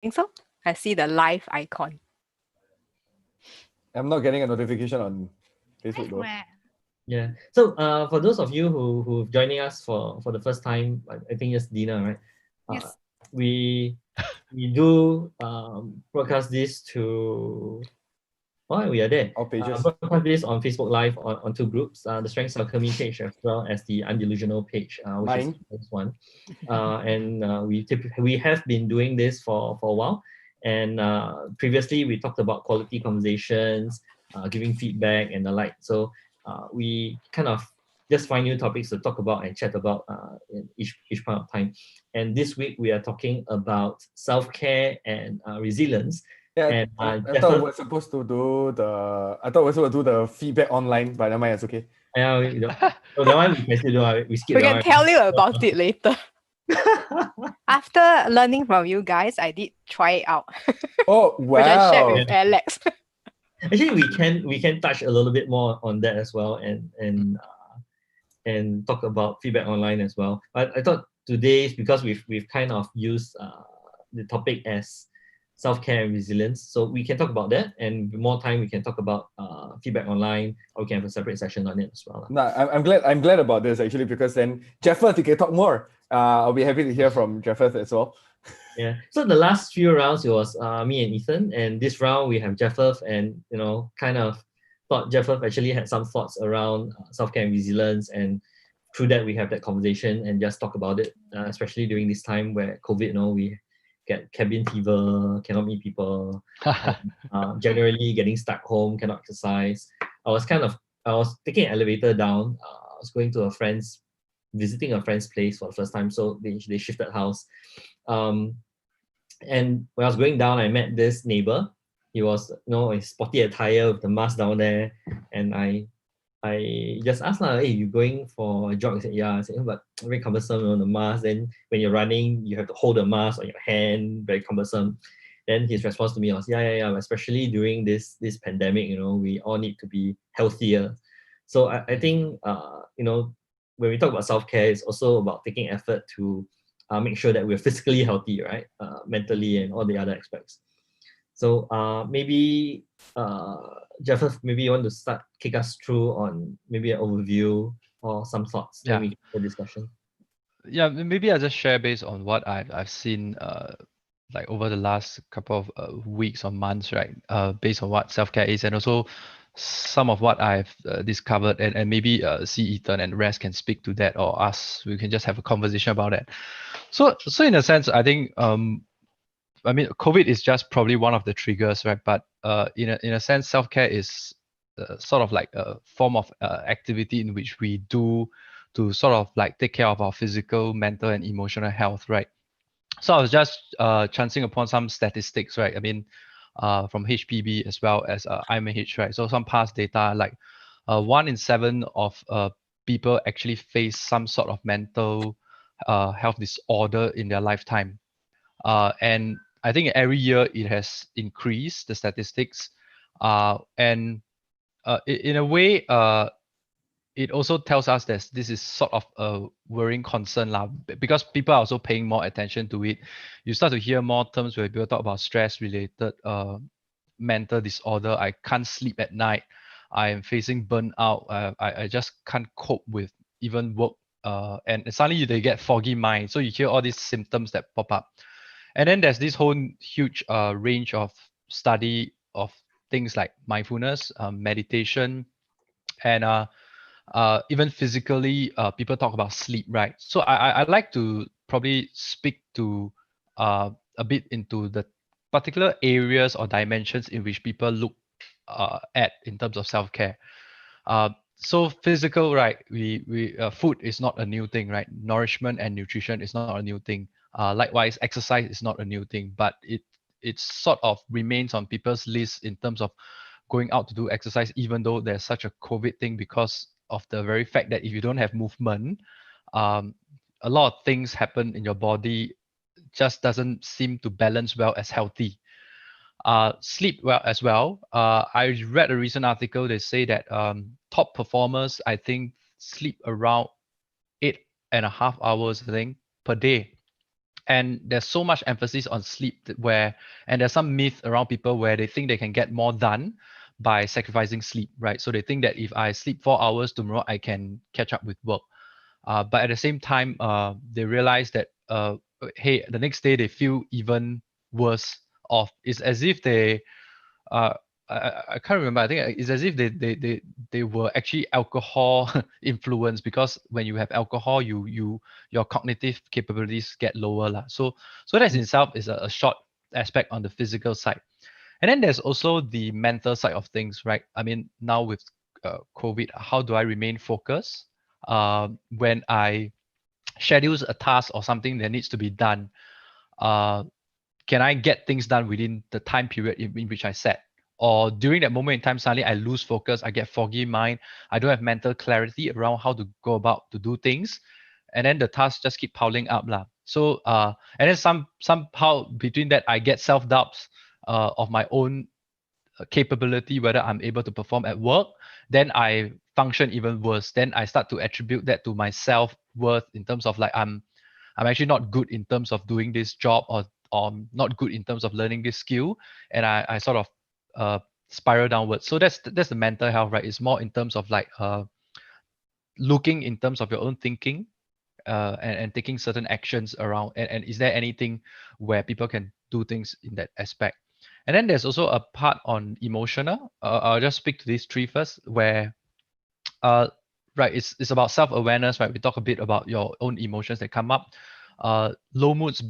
think so. I see the live icon. I'm not getting a notification on Facebook though. Yeah. So for those of you who joining us for the first time, I think it's Dina, right? Yes. We do broadcast this to we are there. All pages. Broadcast this on Facebook Live on two groups, the Strengths Alchemy page as well as the I'm Delusional page, which is Mine. this one. We have been doing this for a while. And previously we talked about quality conversations, giving feedback and the like. So we kind of just find new topics to talk about and chat about in each point of time. And this week we are talking about self-care and resilience. Yeah, And I thought we're supposed to do the feedback online, but never mind, it's okay. Yeah, so that one we can still do. We skip We that can one. tell you about it later. After learning from you guys, I did try it out. Oh Which I shared wow! with Alex. Actually, we can touch a little bit more on that as well, and talk about feedback online as well. But I thought today, because we've kind of used the topic as self-care and resilience, so we can talk about that, and more time we can talk about feedback online, or we can have a separate session on it as well. No, I'm glad about this actually, because then Jeffers, you can talk more. I'll be happy to hear from Jeffers as well. Yeah. So the last few rounds it was me and Ethan, and this round we have Jeffers, and kind of thought Jeffers actually had some thoughts around self-care and resilience, and through that we have that conversation and just talk about it, especially during this time where COVID, we get cabin fever, cannot meet people, generally getting stuck home, cannot exercise. I was taking an elevator down. I was going to visiting a friend's place for the first time, so they shifted house. And when I was going down, I met this neighbor. He was, in sporty attire with the mask down there, and I just asked her, "Hey, you going for a jog?" He said, "Yeah." I said, "But very cumbersome, the mask. Then when you're running, you have to hold the mask on your hand, very cumbersome." Then his response to me was, "Yeah. Especially during this pandemic, we all need to be healthier." So I think, when we talk about self-care, it's also about taking effort to make sure that we're physically healthy, right? Mentally and all the other aspects. So maybe Jeff, maybe you want to kick us through on maybe an overview or some thoughts. Yeah. Then we can have a discussion. Yeah, maybe I'll just share based on what I've seen like over the last couple of weeks or months, right? Based on what self-care is, and also some of what I've discovered, and maybe see Ethan and Res can speak to that, or us, we can just have a conversation about it. So in a sense, I think I mean, COVID is just probably one of the triggers, right? But in a sense, self-care is sort of like a form of activity in which we do to sort of like take care of our physical, mental, and emotional health, right? So I was just chancing upon some statistics, right? I mean, from HPB as well as IMH, right? So some past data, like 1 in 7 of people actually face some sort of mental health disorder in their lifetime. And I think every year it has increased the statistics, and in a way, it also tells us that this is sort of a worrying concern because people are also paying more attention to it. You start to hear more terms where people talk about stress-related mental disorder. I can't sleep at night. I am facing burnout. I just can't cope with even work. And suddenly they get foggy mind. So you hear all these symptoms that pop up. And then there's this whole huge range of study of things like mindfulness, meditation, and even physically, people talk about sleep, right? So I like to probably speak to a bit into the particular areas or dimensions in which people look at in terms of self-care. So physical, right? We food is not a new thing, right? Nourishment and nutrition is not a new thing. Likewise, exercise is not a new thing, but it sort of remains on people's list in terms of going out to do exercise, even though there's such a COVID thing, because of the very fact that if you don't have movement, a lot of things happen in your body, just doesn't seem to balance well as healthy. Sleep well as well. I read a recent article. They say that top performers, I think, sleep around 8.5 hours, I think, per day. And there's so much emphasis on sleep and there's some myth around people where they think they can get more done by sacrificing sleep, right? So they think that if I sleep 4 hours tomorrow, I can catch up with work. But at the same time, they realize that, hey, the next day they feel even worse off. It's as if they, uh, I can't remember. I think it's as if they were actually alcohol influenced, because when you have alcohol, your cognitive capabilities get lower lah. So that in itself is a short aspect on the physical side. And then there's also the mental side of things, right? I mean, now with COVID, how do I remain focused when I schedules a task or something that needs to be done? Can I get things done within the time period in which I set? Or during that moment in time, suddenly I lose focus, I get foggy mind, I don't have mental clarity around how to go about to do things, and then the tasks just keep piling up lah. So and then somehow between that, I get self doubts of my own capability, whether I'm able to perform at work. Then I function even worse. Then I start to attribute that to my self worth in terms of like I'm actually not good in terms of doing this job, or not good in terms of learning this skill, and I sort of spiral downwards. So that's the mental health, right? It's more in terms of like looking in terms of your own thinking, and taking certain actions around, and is there anything where people can do things in that aspect. And then there's also a part on emotional. I'll just speak to these three first, where uh, right, it's about self-awareness, right? We talk a bit about your own emotions that come up. Low moods,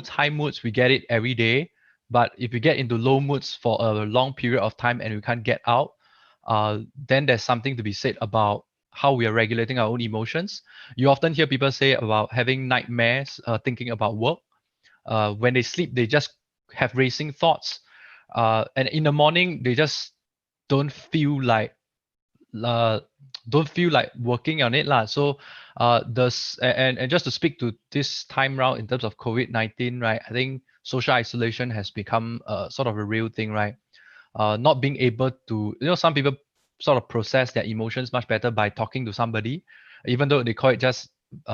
high moods, we get it every day. But if we get into low moods for a long period of time and we can't get out, then there's something to be said about how we are regulating our own emotions. You often hear people say about having nightmares, thinking about work. When they sleep, they just have racing thoughts. And in the morning, they just don't feel like uh, working on it lah. So and just to speak to this time round in terms of COVID-19, right? I think social isolation has become sort of a real thing, right? Not being able to, some people sort of process their emotions much better by talking to somebody, even though they call it just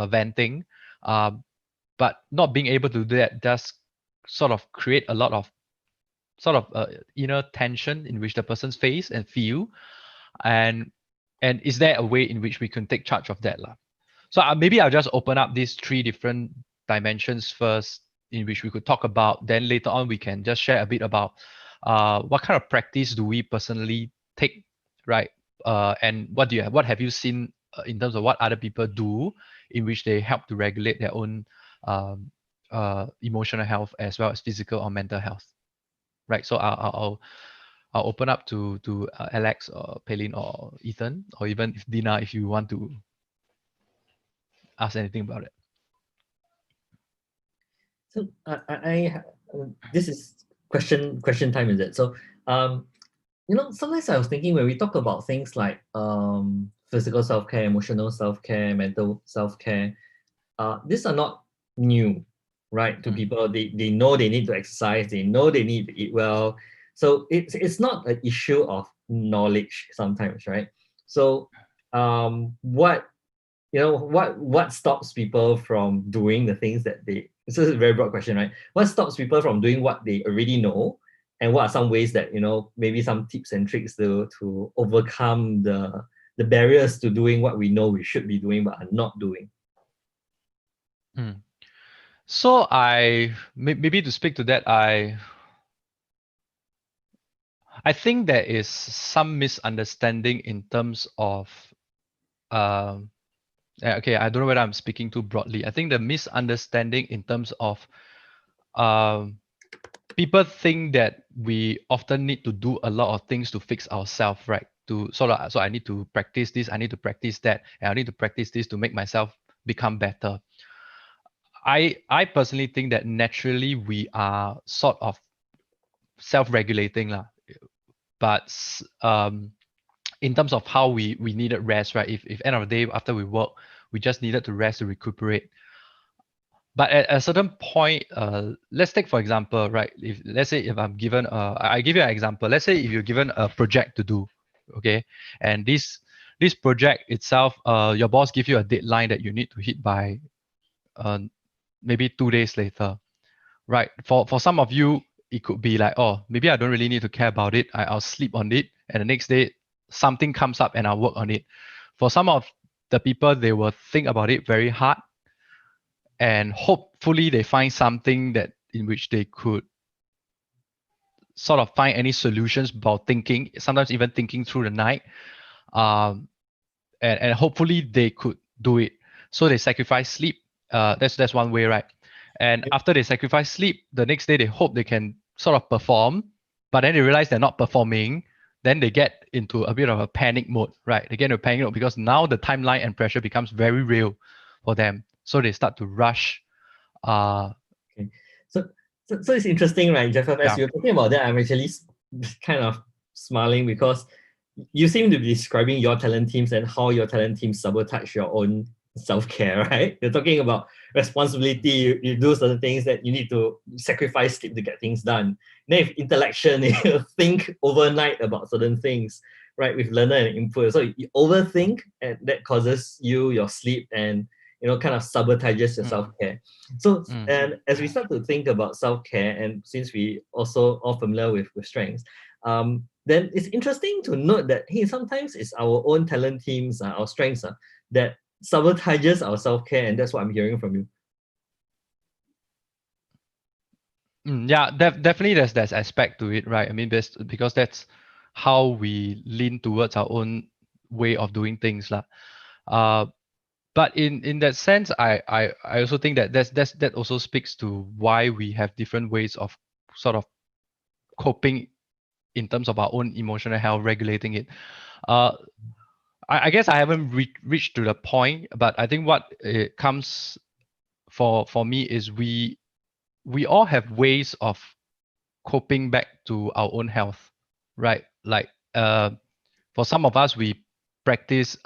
venting. But not being able to do that does sort of create a lot of sort of inner tension in which the person's face and feel. And is there a way in which we can take charge of that lah? So maybe I'll just open up these three different dimensions first, in which we could talk about. Then later on, we can just share a bit about what kind of practice do we personally take, right? And what have you seen in terms of what other people do, in which they help to regulate their own emotional health as well as physical or mental health, right? So I'll open up to Alex or Paylin or Ethan, or even if Dina, if you want to ask anything about it. So this is question time, is it? So sometimes I was thinking, when we talk about things like physical self-care, emotional self-care, mental self-care, these are not new, right? To people, they know they need to exercise, they know they need to eat well. So it's not an issue of knowledge sometimes, right? So what stops people from doing the things that they, this is a very broad question, right? What stops people from doing what they already know? And what are some ways that, maybe some tips and tricks to overcome the barriers to doing what we know we should be doing but are not doing? So maybe to speak to that, I think there is some misunderstanding in terms of okay, I don't know whether I'm speaking too broadly. I think the misunderstanding in terms of people think that we often need to do a lot of things to fix ourselves, right? So I need to practice this, I need to practice that, and I need to practice this to make myself become better. I personally think that naturally we are sort of self-regulating lah, but in terms of how we needed rest, right? If end of the day after we work, we just needed to rest to recuperate. But at a certain point, let's take for example, right? Let's say if I'm given, I give you an example. Let's say if you're given a project to do, okay, and this project itself, your boss gives you a deadline that you need to hit by maybe 2 days later, right? For some of you, it could be like, oh, maybe I don't really need to care about it. I'll sleep on it, and the next day something comes up and I'll work on it. For some of the people, they will think about it very hard, and hopefully they find something that in which they could sort of find any solutions about thinking, sometimes even thinking through the night. And hopefully they could do it. So they sacrifice sleep. That's one way, right? And after they sacrifice sleep, the next day they hope they can sort of perform, but then they realize they're not performing. Then they get into a bit of a panic mode, right? They get into a panic mode because now the timeline and pressure becomes very real for them. So they start to rush. Okay. So it's interesting, right, Jeff? As Yeah. you're talking about that, I'm actually kind of smiling because you seem to be describing your talent teams and how your talent teams sabotage your own self-care, right? You're talking about responsibility, you do certain things that you need to sacrifice sleep to get things done. Then if intellection, you think overnight about certain things, right, with learner and input. So you overthink, and that causes your sleep and kind of sabotages your self-care. So and as we start to think about self-care, and since we also are familiar with strengths, then it's interesting to note that hey, sometimes it's our own talent teams, our strengths that sabotages our self-care, and that's what I'm hearing from you. Yeah, definitely there's aspect to it, right? I mean, because that's how we lean towards our own way of doing things, lah. But in that sense, I also think that that also speaks to why we have different ways of sort of coping in terms of our own emotional health, regulating it. I guess I haven't reached to the point, but I think what it comes for me is we all have ways of coping back to our own health, right? Like for some of us, we practice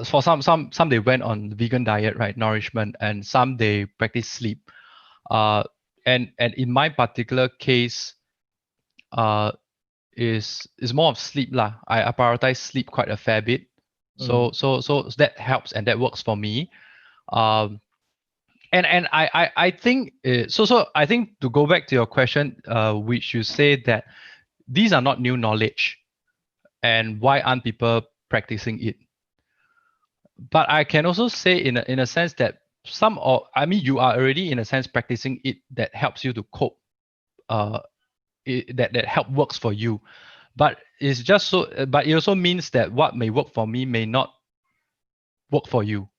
for some they went on vegan diet, right? Nourishment, and some they practice sleep. And in my particular case, is more of sleep lah. I prioritize sleep quite a fair bit. So that helps and that works for me. And I think so I think to go back to your question, which you say that these are not new knowledge, and why aren't people practicing it? But I can also say in a sense that you are already in a sense practicing it that helps you to cope. That help works for you, but it's just so. But it also means that what may work for me may not work for you.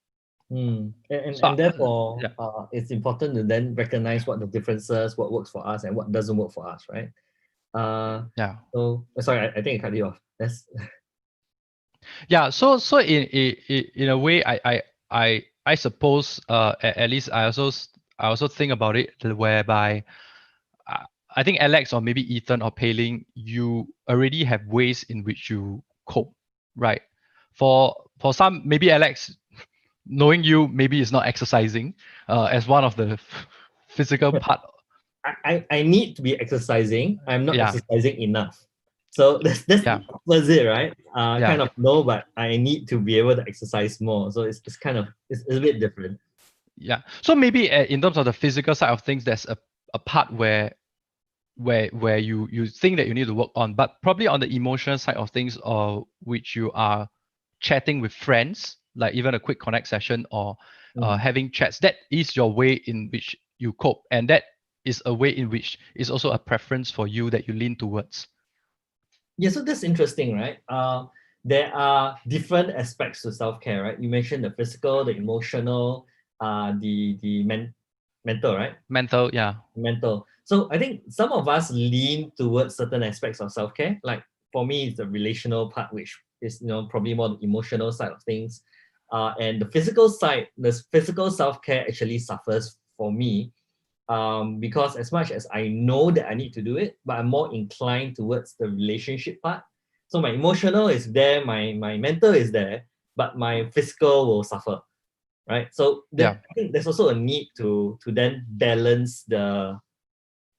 And therefore, it's important to then recognize what the differences, what works for us, and what doesn't work for us, right? So sorry, I think I cut you off. Yes. Yeah. So in a way, I suppose at least I also think about it whereby I think Alex or maybe Ethan or Pei-Ling, you already have ways in which you cope, right? For some, maybe Alex, knowing you, maybe is not exercising as one of the physical part. I need to be exercising. I'm not exercising enough. So that's the opposite, right? Kind of no, but I need to be able to exercise more. So it's kind of it's a bit different. Yeah. So maybe in terms of the physical side of things, there's a part where you think that you need to work on, but probably on the emotional side of things, or which you are chatting with friends, like even a quick connect session or having chats, that is your way in which you cope, and that is a way in which is also a preference for you that you lean towards. Yeah, so that's interesting, right? There are different aspects to self-care, right? You mentioned the physical, the emotional, the mental, right? Mental, yeah. Mental. So I think some of us lean towards certain aspects of self-care. Like for me, it's the relational part, which is probably more the emotional side of things. And the physical side, the physical self-care actually suffers for me. Because as much as I know that I need to do it, but I'm more inclined towards the relationship part. So my emotional is there, my mental is there, but my physical will suffer, right? So I think there's also a need to then balance the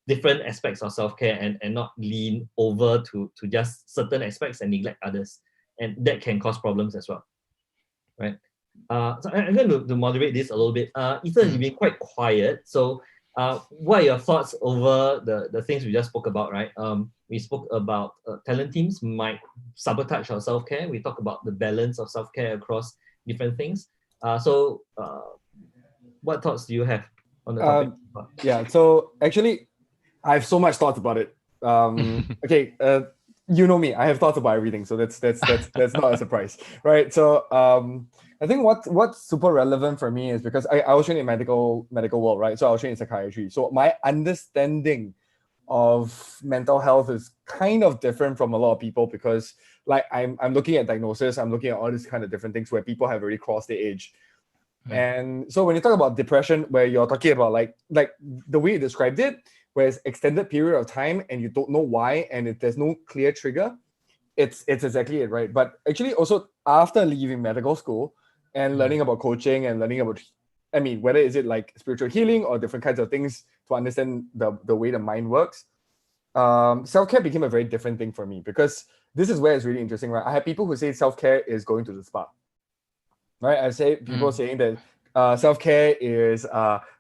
different aspects of self-care and not lean over to just certain aspects and neglect others. And that can cause problems as well, right? So I'm going to moderate this a little bit. Ethan, you've been quite quiet. So what are your thoughts over the things we just spoke about, right? We spoke about talent teams might sabotage our self-care. We talk about the balance of self-care across different things. What thoughts do you have on the topic? Yeah, so actually, I have so much thoughts about it. Okay, you know me, I have thoughts about everything, so that's not a surprise, right? So I think what's super relevant for me is because I was trained in medical world, right? So I was trained in psychiatry. So my understanding of mental health is kind of different from a lot of people because like I'm looking at diagnosis, I'm looking at all these kind of different things where people have already crossed the age. And so when you talk about depression, where you're talking about like the way you described it, where it's extended period of time and you don't know why and there's no clear trigger, it's exactly it, right? But actually also after leaving medical school and learning about coaching and learning about, I mean, whether is it like spiritual healing or different kinds of things to understand the way the mind works, self-care became a very different thing for me because this is where it's really interesting, right? I have people who say self-care is going to the spa, right? I say people saying that self-care is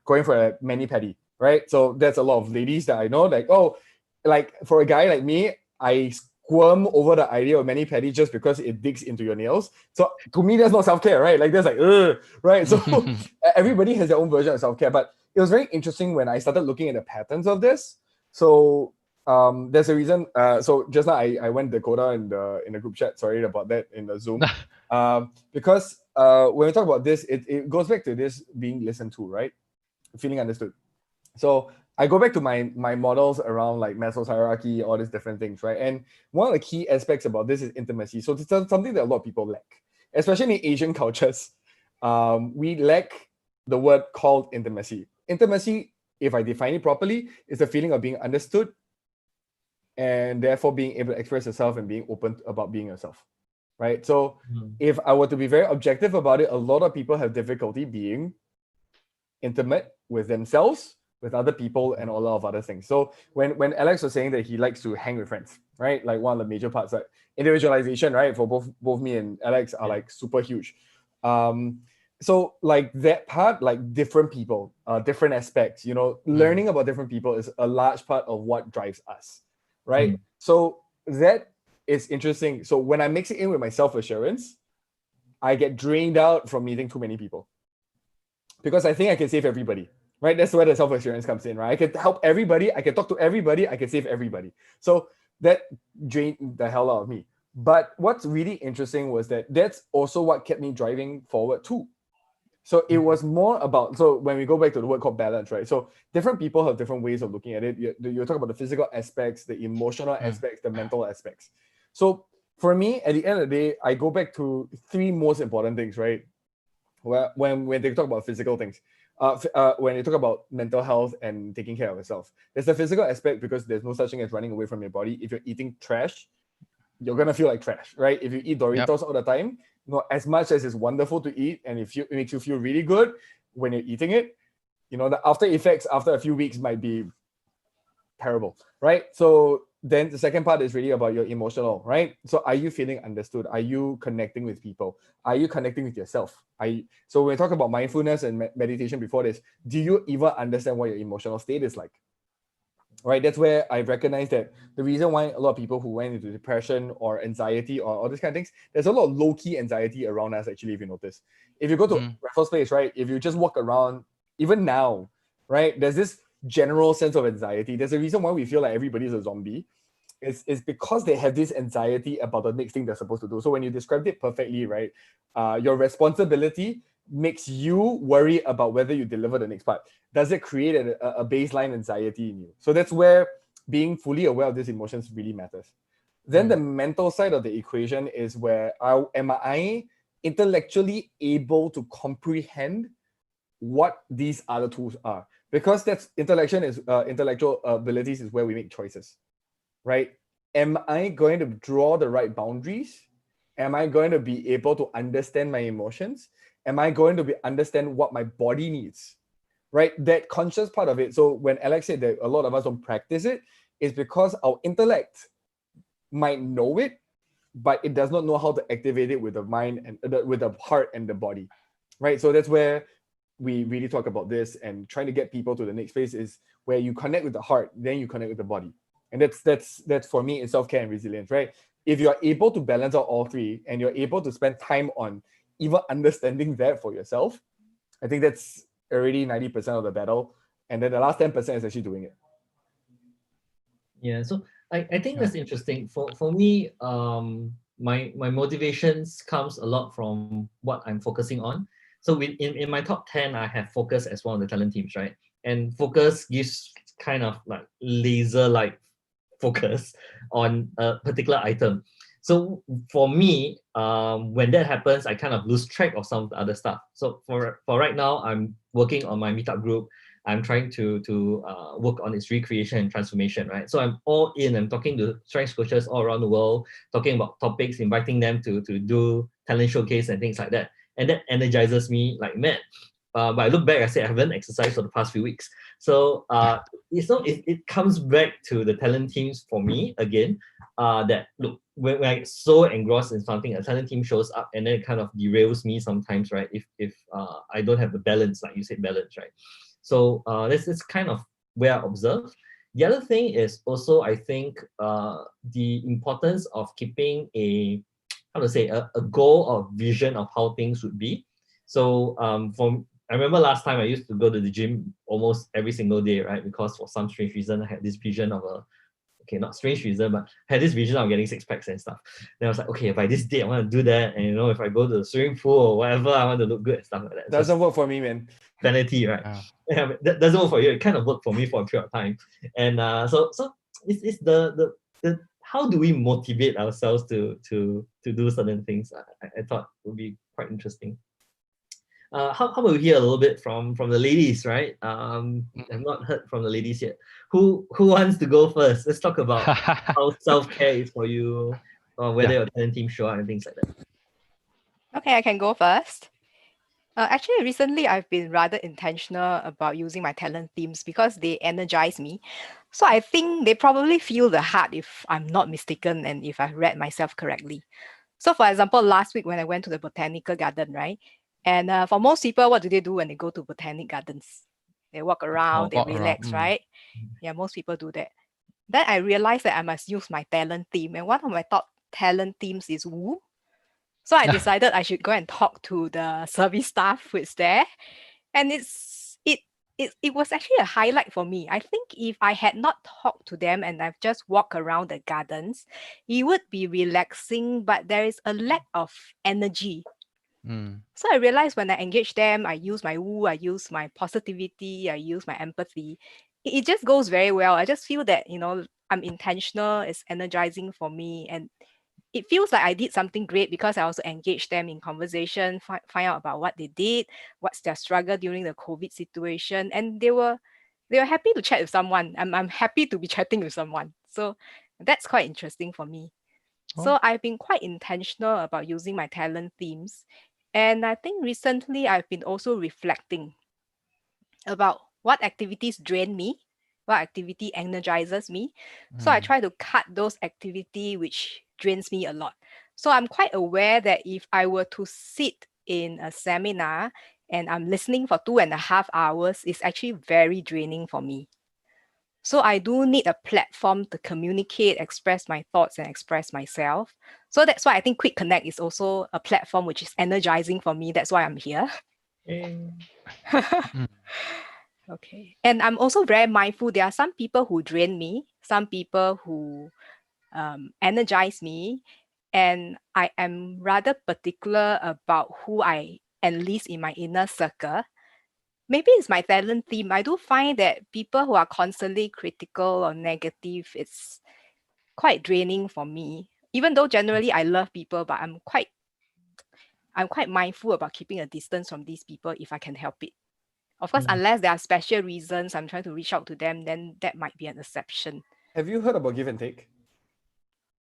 going for a mani-pedi, right? So that's a lot of ladies that I know, like, oh, like for a guy like me, I squirm over the idea of mani-pedi just because it digs into your nails. So to me, that's not self-care, right? Like that's like, ugh, right? So everybody has their own version of self-care, but it was very interesting when I started looking at the patterns of this. So there's a reason. So just now I went Dakota in the group chat. Sorry about that in the Zoom. Because when we talk about this, it goes back to this being listened to, right? Feeling understood. So I go back to my models around like Maslow's hierarchy, all these different things, right? And one of the key aspects about this is intimacy. So it's something that a lot of people lack, especially in Asian cultures. We lack the word called intimacy. Intimacy, if I define it properly, is the feeling of being understood and therefore being able to express yourself and being open about being yourself, right? So if I were to be very objective about it, a lot of people have difficulty being intimate with themselves, with other people, and a lot of other things. So when Alex was saying that he likes to hang with friends, right? Like one of the major parts, like individualization, right? For both me and Alex are like super huge. So like that part, like different people, different aspects, you know, learning about different people is a large part of what drives us, right? So that is interesting. So when I mix it in with my self-assurance, I get drained out from meeting too many people because I think I can save everybody, right? That's where the self-assurance comes in, right? I can help everybody, I can talk to everybody, I can save everybody. So that drained the hell out of me. But what's really interesting was that that's also what kept me driving forward too. So it was more about, so when we go back to the word called balance, right? So different people have different ways of looking at it. You talk about the physical aspects, the emotional aspects, the mental aspects. So for me, at the end of the day, I go back to three most important things, right? When they talk about physical things, when they talk about mental health and taking care of yourself, there's the physical aspect because there's no such thing as running away from your body. If you're eating trash, you're gonna feel like trash, right? If you eat Doritos all the time, you know, as much as it's wonderful to eat and it makes you feel really good when you're eating it, you know, the after effects after a few weeks might be terrible, right? So then the second part is really about your emotional, right? So are you feeling understood? Are you connecting with people? Are you connecting with yourself? So when we talk about mindfulness and meditation before this, do you even understand what your emotional state is like? Right, that's where I recognize that the reason why a lot of people who went into depression or anxiety or all these kind of things, there's a lot of low-key anxiety around us actually, if you notice. If you go to Raffles Place, right, if you just walk around, even now, right, there's this general sense of anxiety. There's a reason why we feel like everybody's a zombie. It's because they have this anxiety about the next thing they're supposed to do. So when you described it perfectly, right, your responsibility makes you worry about whether you deliver the next part. Does it create a baseline anxiety in you? So that's where being fully aware of these emotions really matters. Then the mental side of the equation is where am I intellectually able to comprehend what these other tools are? Because that's intellectual abilities is where we make choices, right? Am I going to draw the right boundaries? Am I going to be able to understand my emotions? Am I going to understand what my body needs? Right? That conscious part of it. So when Alex said that a lot of us don't practice it, is because our intellect might know it, but it does not know how to activate it with the mind and with the heart and the body. right? So that's where we really talk about this, and trying to get people to the next phase is where you connect with the heart, then you connect with the body. And that's for me in self-care and resilience, right? If you're able to balance out all three and you're able to spend time on even understanding that for yourself, I think that's already 90% of the battle. And then the last 10% is actually doing it. Yeah, so I think that's interesting. For me, my motivations comes a lot from what I'm focusing on. So in my top 10, I have focus as one of the talent teams, right? And focus gives kind of like laser like focus on a particular item. So for me, when that happens, I kind of lose track of some of the other stuff. So for right now, I'm working on my meetup group. I'm trying to work on its recreation and transformation, right? So I'm all in. I'm talking to strength coaches all around the world, talking about topics, inviting them to do talent showcase and things like that. And that energizes me like mad. But I look back, I say I haven't exercised for the past few weeks. So it comes back to the talent teams for me again. That look, when I get so engrossed in something, a talent team shows up and then it kind of derails me sometimes, right? If I don't have the balance, like you said, balance, right? So this is kind of where I observe. The other thing is also, I think, the importance of keeping a, how to say, a goal or vision of how things would be. So I remember last time I used to go to the gym almost every single day, right? Because for some strange reason, I had this vision of a, okay, not strange reason, but I had this vision of getting six packs and stuff. Then I was like, okay, by this date, I want to do that. And if I go to the swimming pool or whatever, I want to look good and stuff like that. Doesn't work for me, man. Vanity, right? Yeah, that doesn't work for you. It kind of worked for me for a period of time. And so it's the how do we motivate ourselves to do certain things? I thought would be quite interesting. How about we hear a little bit from the ladies, right? I've not heard from the ladies yet. Who wants to go first? Let's talk about how self-care is for you, or whether your talent team show up and things like that. Okay, I can go first. Actually, recently I've been rather intentional about using my talent themes because they energize me. So I think they probably feel the heart, if I'm not mistaken and if I've read myself correctly. So for example, last week when I went to the botanical garden, right? And for most people, what do they do when they go to botanic gardens? They walk around, they Walk around, relax, right? Yeah, most people do that. Then I realized that I must use my talent theme. And one of my top talent themes is woo. So I decided I should go and talk to the service staff who is there. And it was actually a highlight for me. I think if I had not talked to them and I've just walked around the gardens, it would be relaxing, but there is a lack of energy. So I realized when I engage them, I use my woo, I use my positivity, I use my empathy. It just goes very well. I just feel that, I'm intentional, it's energizing for me. And it feels like I did something great because I also engaged them in conversation, find out about what they did, what's their struggle during the COVID situation. And they were happy to chat with someone. I'm happy to be chatting with someone. So that's quite interesting for me. So I've been quite intentional about using my talent themes. And I think recently I've been also reflecting about what activities drain me, what activity energizes me. So I try to cut those activity which drains me a lot. So I'm quite aware that if I were to sit in a seminar and I'm listening for 2.5 hours, it's actually very draining for me. So I do need a platform to communicate, express my thoughts and express myself. So that's why I think Quick Connect is also a platform which is energizing for me. That's why I'm here. Okay. And I'm also very mindful. There are some people who drain me, some people who energize me. And I am rather particular about who I enlist in my inner circle. Maybe it's my talent theme. I do find that people who are constantly critical or negative, it's quite draining for me. Even though generally I love people, but I'm quite mindful about keeping a distance from these people if I can help it. Of course, unless there are special reasons I'm trying to reach out to them, then that might be an exception. Have you heard about give and take?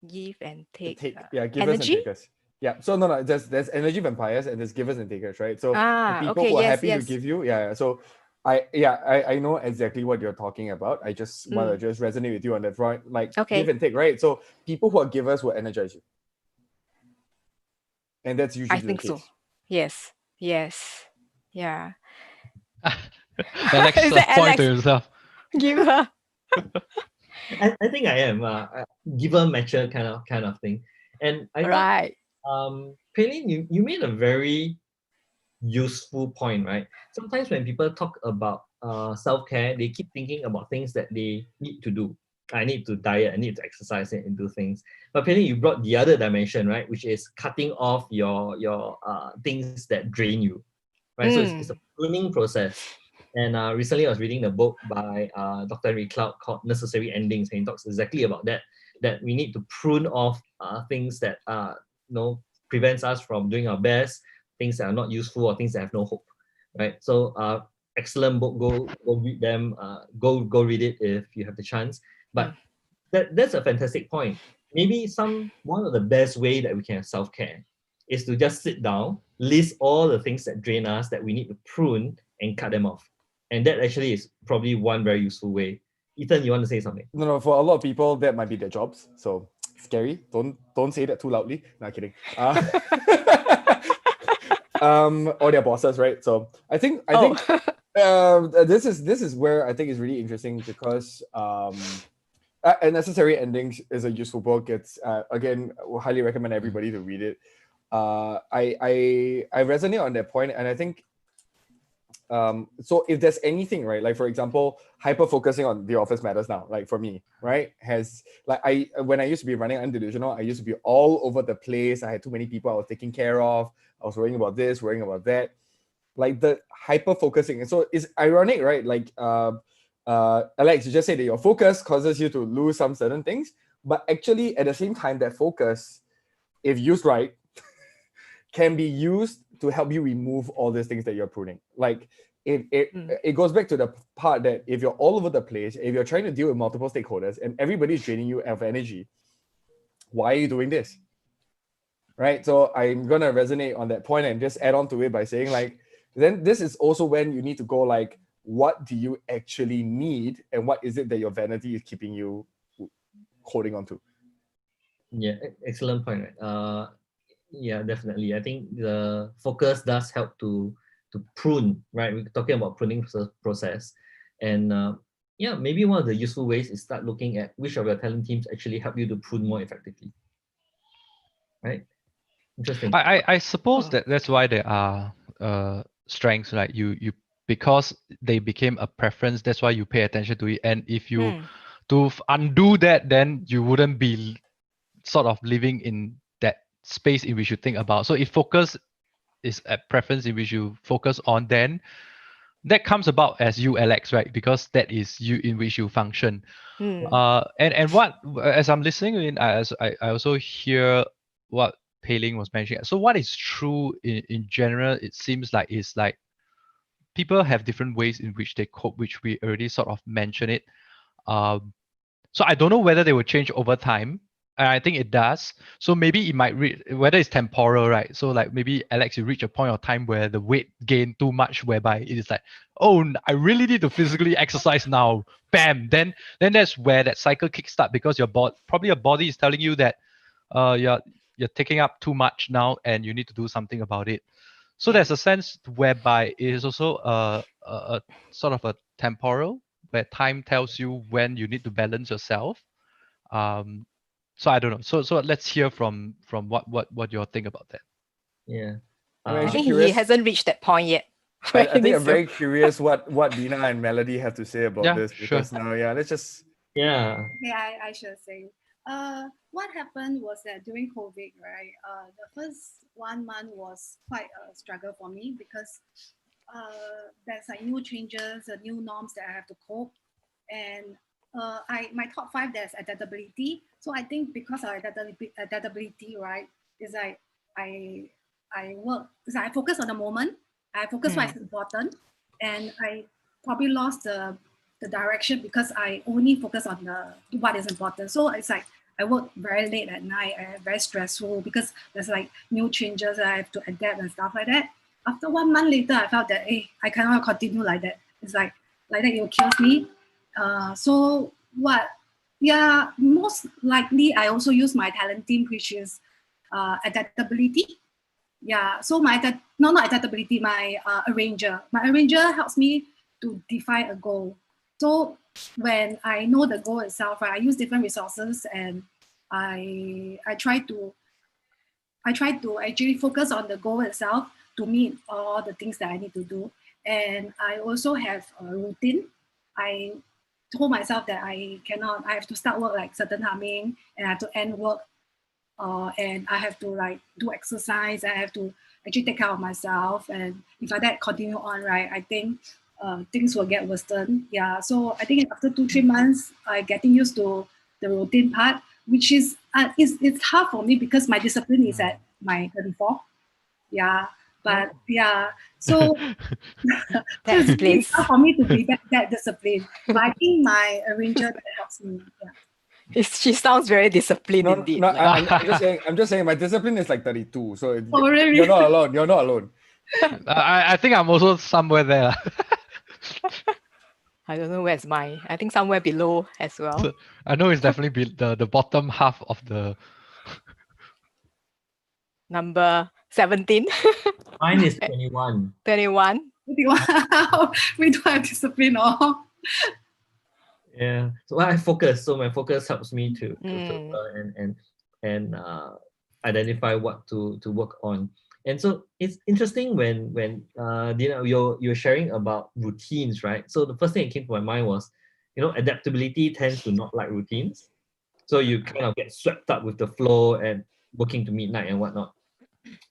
Give and take. Yeah, givers energy? and takers. Yeah. So no, there's energy vampires and there's givers and takers, right? So the people okay, who are yes, happy to give you, So I know exactly what you're talking about. I just want to just resonate with you on that front, like give and take, right? So people who are givers will energize you, and that's usually I think the case. so. Yes. Yes. Yeah. Alex, Is it point to Alex? himself. Give her. I think I am giver matcher kind of thing. And I thought Right. Paylin, you made a very useful point, right? Sometimes when people talk about self-care, they keep thinking about things that they need to do. I need to diet, I need to exercise and do things. But Penny, you brought the other dimension, right? Which is cutting off your things that drain you, right? So it's a pruning process. And recently I was reading a book by Dr. Henry Cloud called Necessary Endings, and he talks exactly about that we need to prune off things that prevents us from doing our best, things that are not useful or things that have no hope, right? So excellent book, go read them, go read it if you have the chance. But that's a fantastic point. Maybe one of the best way that we can have self-care is to just sit down, list all the things that drain us that we need to prune and cut them off. And that actually is probably one very useful way. Ethan, you want to say something? No, for a lot of people, that might be their jobs. So scary. Don't say that too loudly. Not kidding. Or their bosses, right? So I think this is where I think is really interesting because Necessary Endings is a useful book. It's again, I highly recommend everybody to read it. I resonate on that point, and I think so if there's anything, right, like for example, hyper focusing on the office matters now, like for me, right, has like when I used to be running undelusional, I used to be all over the place. I had too many people I was taking care of. I was worrying about this, worrying about that, like the hyper focusing. And so it's ironic, right? Like Alex, you just said that your focus causes you to lose some certain things, but actually at the same time, that focus, if used right, can be used to help you remove all these things that you're pruning. Like it goes back to the part that if you're all over the place, if you're trying to deal with multiple stakeholders and everybody's draining you of energy, why are you doing this? Right? So I'm gonna resonate on that point and just add on to it by saying, like, then this is also when you need to go like, what do you actually need and what is it that your vanity is keeping you holding on to? Yeah, excellent point, right? Yeah, definitely. I think the focus does help to prune, right? We're talking about pruning process. And yeah, maybe one of the useful ways is start looking at which of your talent teams actually help you to prune more effectively. Right? Interesting. I suppose that's why there are strengths, like you because they became a preference, that's why you pay attention to it. And if you to undo that, then you wouldn't be sort of living in that space in which you think about. So if focus is a preference in which you focus on, then that comes about as you, Alex, right? Because that is you in which you function. And what, as I'm listening in, I also hear what Pei-Ling was mentioning. So what is true in general, it seems like, is like people have different ways in which they cope, which we already sort of mentioned it. So I don't know whether they will change over time. And I think it does. So maybe it might whether it's temporal, right? So like maybe Alex, you reach a point of time where the weight gain too much, whereby it is like, oh, I really need to physically exercise now. Bam. Then that's where that cycle kickstart, because your body is telling you that you're taking up too much now and you need to do something about it. So there's a sense whereby it is also a sort of a temporal, where time tells you when you need to balance yourself. So I don't know. So let's hear from what you all think about that. Yeah. I'm I actually think curious. he hasn't reached that point yet. I think I'm very curious what Dina and Melody have to say about this, because now, let's just. Yeah. Okay, I should say. What happened was that during COVID, right? The first 1 month was quite a struggle for me because there's like new changes, new norms that I have to cope, and my top 5, there's adaptability. So I think because of adaptability, right, is like I work because I focus on the moment. I focus what is important, and I probably lost the direction because I only focus on what is important. So it's like I work very late at night and very stressful because there's like new changes that I have to adapt and stuff like that. After 1 month later, I felt that I cannot continue like that. It's like that it will kill me. So what? Yeah, most likely I also use my talent team, which is adaptability. Yeah, so not adaptability, my arranger. My arranger helps me to define a goal. So when I know the goal itself, right, I use different resources and I try to actually focus on the goal itself to meet all the things that I need to do. And I also have a routine. I told myself that I have to start work like certain timing and I have to end work and I have to like do exercise. I have to actually take care of myself. And if I that continue on, right, I think things will get worse. Yeah. So I think after 2-3 months, I getting used to the routine part, which is it's hard for me because my discipline is at my 34. Yeah. But yeah, so That so it's really explains. hard for me to be that disciplined. But I think my arranger that helps me. Yeah. She sounds very disciplined No, indeed. no, Like, I'm just saying my discipline is like 32. So Oh, really? you're not alone. You're not alone. I think I'm also somewhere there. I don't know where's mine. I think somewhere below as well. So, I know it's definitely the bottom half of the. Number 17, Mine is 21. 21. Wow, we don't have discipline. Oh. Yeah. So I focus. So my focus helps me to Mm. filter and identify what to work on. And so it's interesting when Dina, you're sharing about routines, right? So the first thing that came to my mind was, adaptability tends to not like routines. So you kind of get swept up with the flow and working to midnight and whatnot.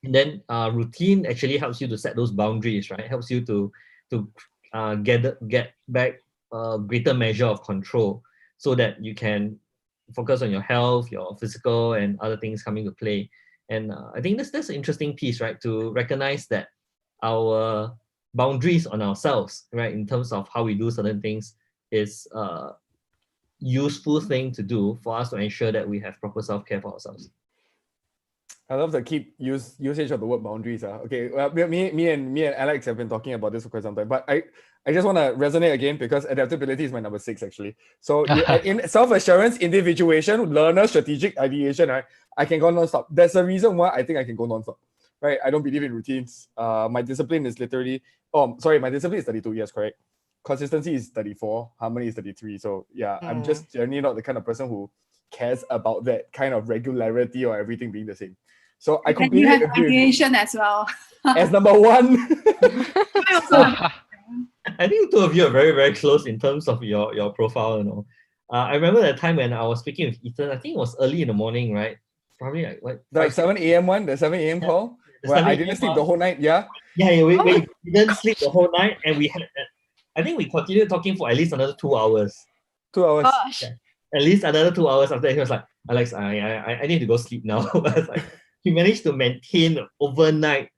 And then routine actually helps you to set those boundaries, right? Helps you to get back a greater measure of control so that you can focus on your health, your physical and other things coming to play. And I think that's an interesting piece, right? To recognize that our boundaries on ourselves, right, in terms of how we do certain things is a useful thing to do for us to ensure that we have proper self-care for ourselves. I love the usage of the word boundaries. Okay, well, me and Alex have been talking about this for quite some time, but I just want to resonate again because adaptability is my number 6 actually. So in self-assurance, individuation, learner, strategic ideation, right? I can go non-stop. There's a reason why I think I can go non-stop, right? I don't believe in routines. My discipline is literally, my discipline is 32. Yes, correct. Consistency is 34. Harmony is 33. So yeah, I'm just generally not the kind of person who cares about that kind of regularity or everything being the same. So I completely you have agree with you. ideation as well. As number 1. I also have I think two of you are very, very close in terms of your profile. I remember that time when I was speaking with Ethan. I think it was early in the morning, right? Probably like what? The 7 a.m. one, the 7 a.m. call, the where 7 I didn't a.m. sleep the whole night. Yeah. Yeah, we didn't sleep the whole night, and we had. I think we continued talking for at least another 2 hours. 2 hours. Gosh. Yeah. At least another 2 hours after. He was like, Alex, I need to go sleep now. I was like, he managed to maintain overnight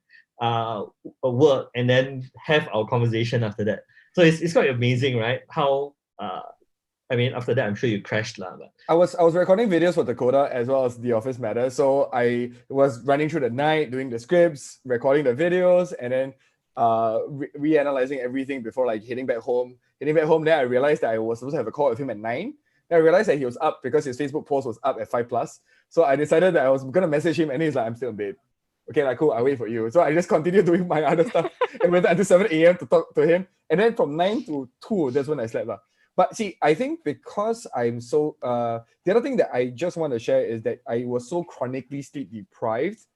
work and then have our conversation after that. So it's quite amazing, right? How after that I'm sure you crashed lah. But I was recording videos for Dakota as well as The Office Matters. So I was running through the night, doing the scripts, recording the videos, and then reanalyzing everything before like heading back home. Then I realized that I was supposed to have a call with him at 9. Then I realized that he was up because his Facebook post was up at 5+. So I decided that I was gonna message him, and he's like, I'm still in bed. Okay, like cool, I'll wait for you. So I just continued doing my other stuff and went until 7 a.m. to talk to him. And then from 9 to 2, that's when I slept. But see, I think because I'm so the other thing that I just want to share is that I was so chronically sleep deprived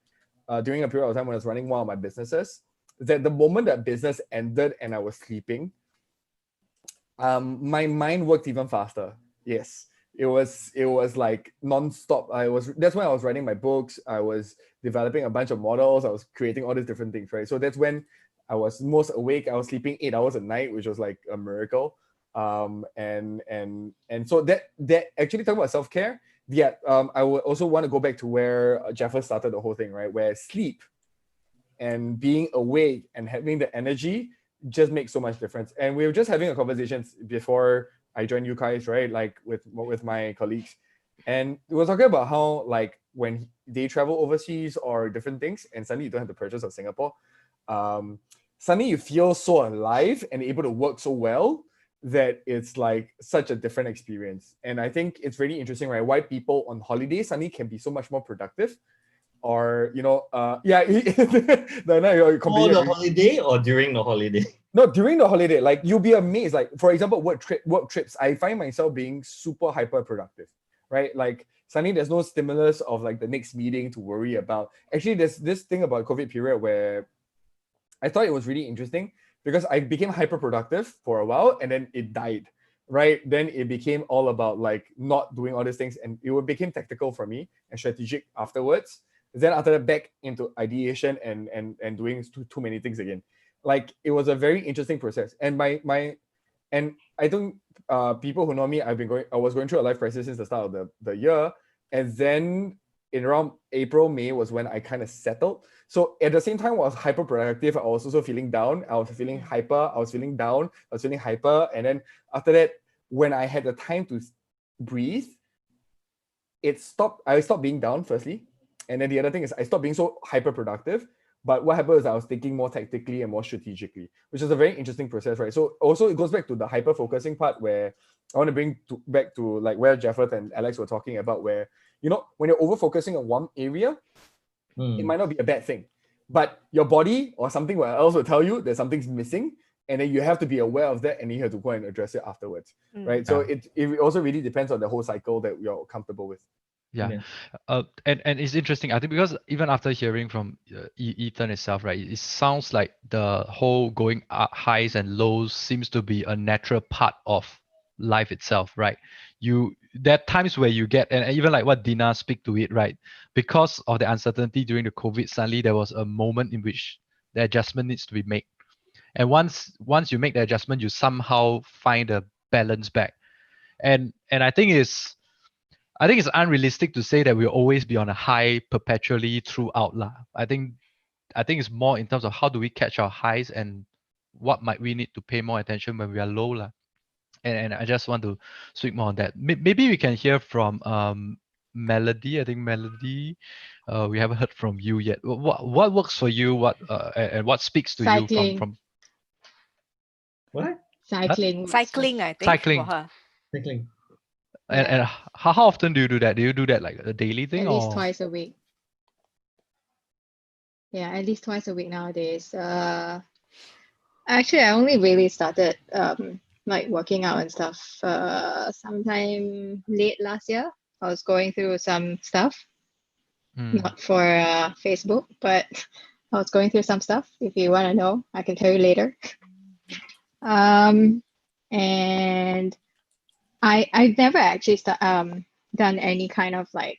during a period of time when I was running one of my businesses, that the moment that business ended and I was sleeping, my mind worked even faster. Yes. It was like non-stop. That's when I was writing my books. I was developing a bunch of models. I was creating all these different things, right? So that's when I was most awake. I was sleeping 8 hours a night, which was like a miracle. And so that actually talking about self-care, yeah, I would also want to go back to where Jeffer started the whole thing, right? Where sleep and being awake and having the energy just makes so much difference. And we were just having a conversation before I joined you guys, right? Like with my colleagues, and we were talking about how like when they travel overseas or different things, and suddenly you don't have the pressures of Singapore, suddenly you feel so alive and able to work so well that it's like such a different experience. And I think it's really interesting, right? Why people on holiday suddenly can be so much more productive or yeah, no, you're On completely the agree. holiday or during the holiday? No, during the holiday, like you'll be amazed. Like for example, work trips, I find myself being super hyper productive, right? Like suddenly there's no stimulus of like the next meeting to worry about. Actually, there's this thing about COVID period where I thought it was really interesting because I became hyper productive for a while and then it died, right? Then it became all about like not doing all these things and became tactical for me and strategic afterwards. Then after that, back into ideation and doing too many things again. Like it was a very interesting process. And and I think people who know me, I was going through a life crisis since the start of the year. And then in around April, May was when I kind of settled. So at the same time, I was hyper productive. I was also feeling down. I was feeling hyper. I was feeling down. I was feeling hyper. And then after that, when I had the time to breathe, I stopped being down, firstly. And then the other thing is I stopped being so hyper productive. But what happened is I was thinking more tactically and more strategically, which is a very interesting process, right? So also it goes back to the hyper focusing part where I want to bring back to like where Jeffrey and Alex were talking about, where when you're over focusing on one area, it might not be a bad thing, but your body or something else will tell you that something's missing, and then you have to be aware of that, and you have to go and address it afterwards, right? So it also really depends on the whole cycle that you're comfortable with. Yeah. And it's interesting, I think, because even after hearing from Ethan itself, right, it sounds like the whole going up highs and lows seems to be a natural part of life itself, right? There are times where you get, and even like what Dina speak to it, right? Because of the uncertainty during the COVID, suddenly there was a moment in which the adjustment needs to be made. And once you make the adjustment, you somehow find a balance back. And I think it's unrealistic to say that we'll always be on a high perpetually throughout. I think it's more in terms of how do we catch our highs and what might we need to pay more attention when we are low. And I just want to speak more on that. Maybe we can hear from Melody. I think Melody, we haven't heard from you yet. What works for you? And what speaks to Cycling. you from What? Cycling. Cycling, I think, Cycling. for her. Cycling. And how often do you do that? Do you do that like a daily thing At least or twice a week. Yeah, at least twice a week nowadays. Actually, I only really started like working out and stuff sometime late last year. I was going through some stuff, not for Facebook, but I was going through some stuff. If you want to know, I can tell you later. And I've never actually done any kind of like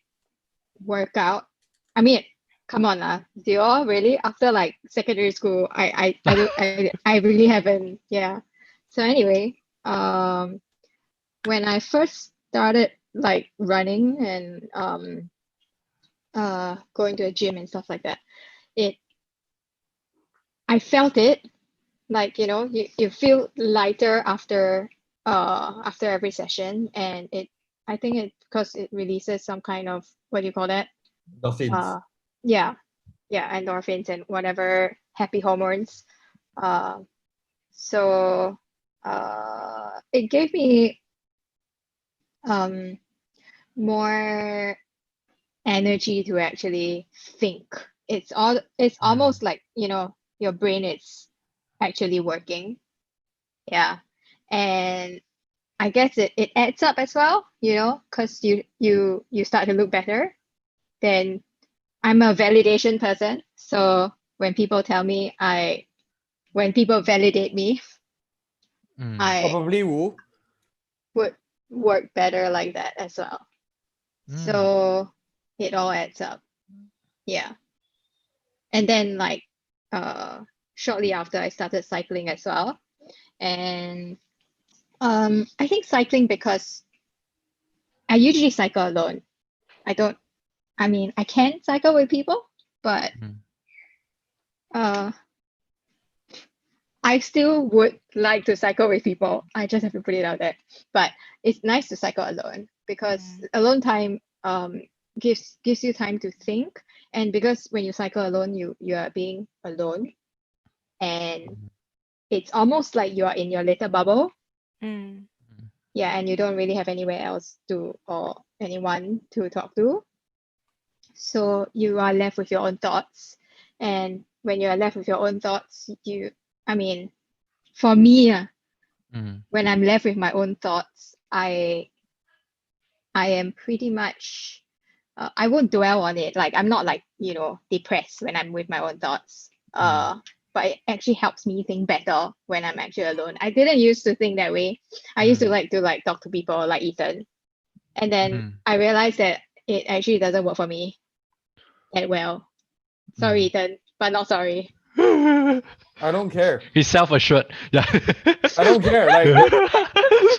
workout. I mean, come on, do you all really? After like secondary school, I really haven't. Yeah. So anyway, when I first started like running and going to a gym and stuff like that, I felt it, like you feel lighter after every session, and I think it because it releases some kind of, what do you call that? Dolphins. Yeah, endorphins and whatever happy hormones. So it gave me more energy to actually think. It's almost like your brain is actually working. Yeah. And I guess it adds up as well, because you start to look better. Then I'm a validation person. So when people when people validate me, I Probably Wu. would work better like that as well. So it all adds up. Yeah. And then like shortly after, I started cycling as well. And I think cycling, because I usually cycle alone. I can cycle with people, but I still would like to cycle with people. I just have to put it out there. But it's nice to cycle alone, because alone time gives you time to think. And because when you cycle alone, you are being alone, and it's almost like you are in your little bubble. Yeah, and you don't really have anywhere else or anyone to talk to. So you are left with your own thoughts. And when you are left with your own thoughts, for me, when I'm left with my own thoughts, I am pretty much I won't dwell on it. Like I'm not like, depressed when I'm with my own thoughts. But it actually helps me think better when I'm actually alone. I didn't used to think that way. I used to like talk to people like Ethan. And then I realized that it actually doesn't work for me that well. Sorry, Ethan, but not sorry. I don't care. He's self-assured. Yeah. I don't care. Like,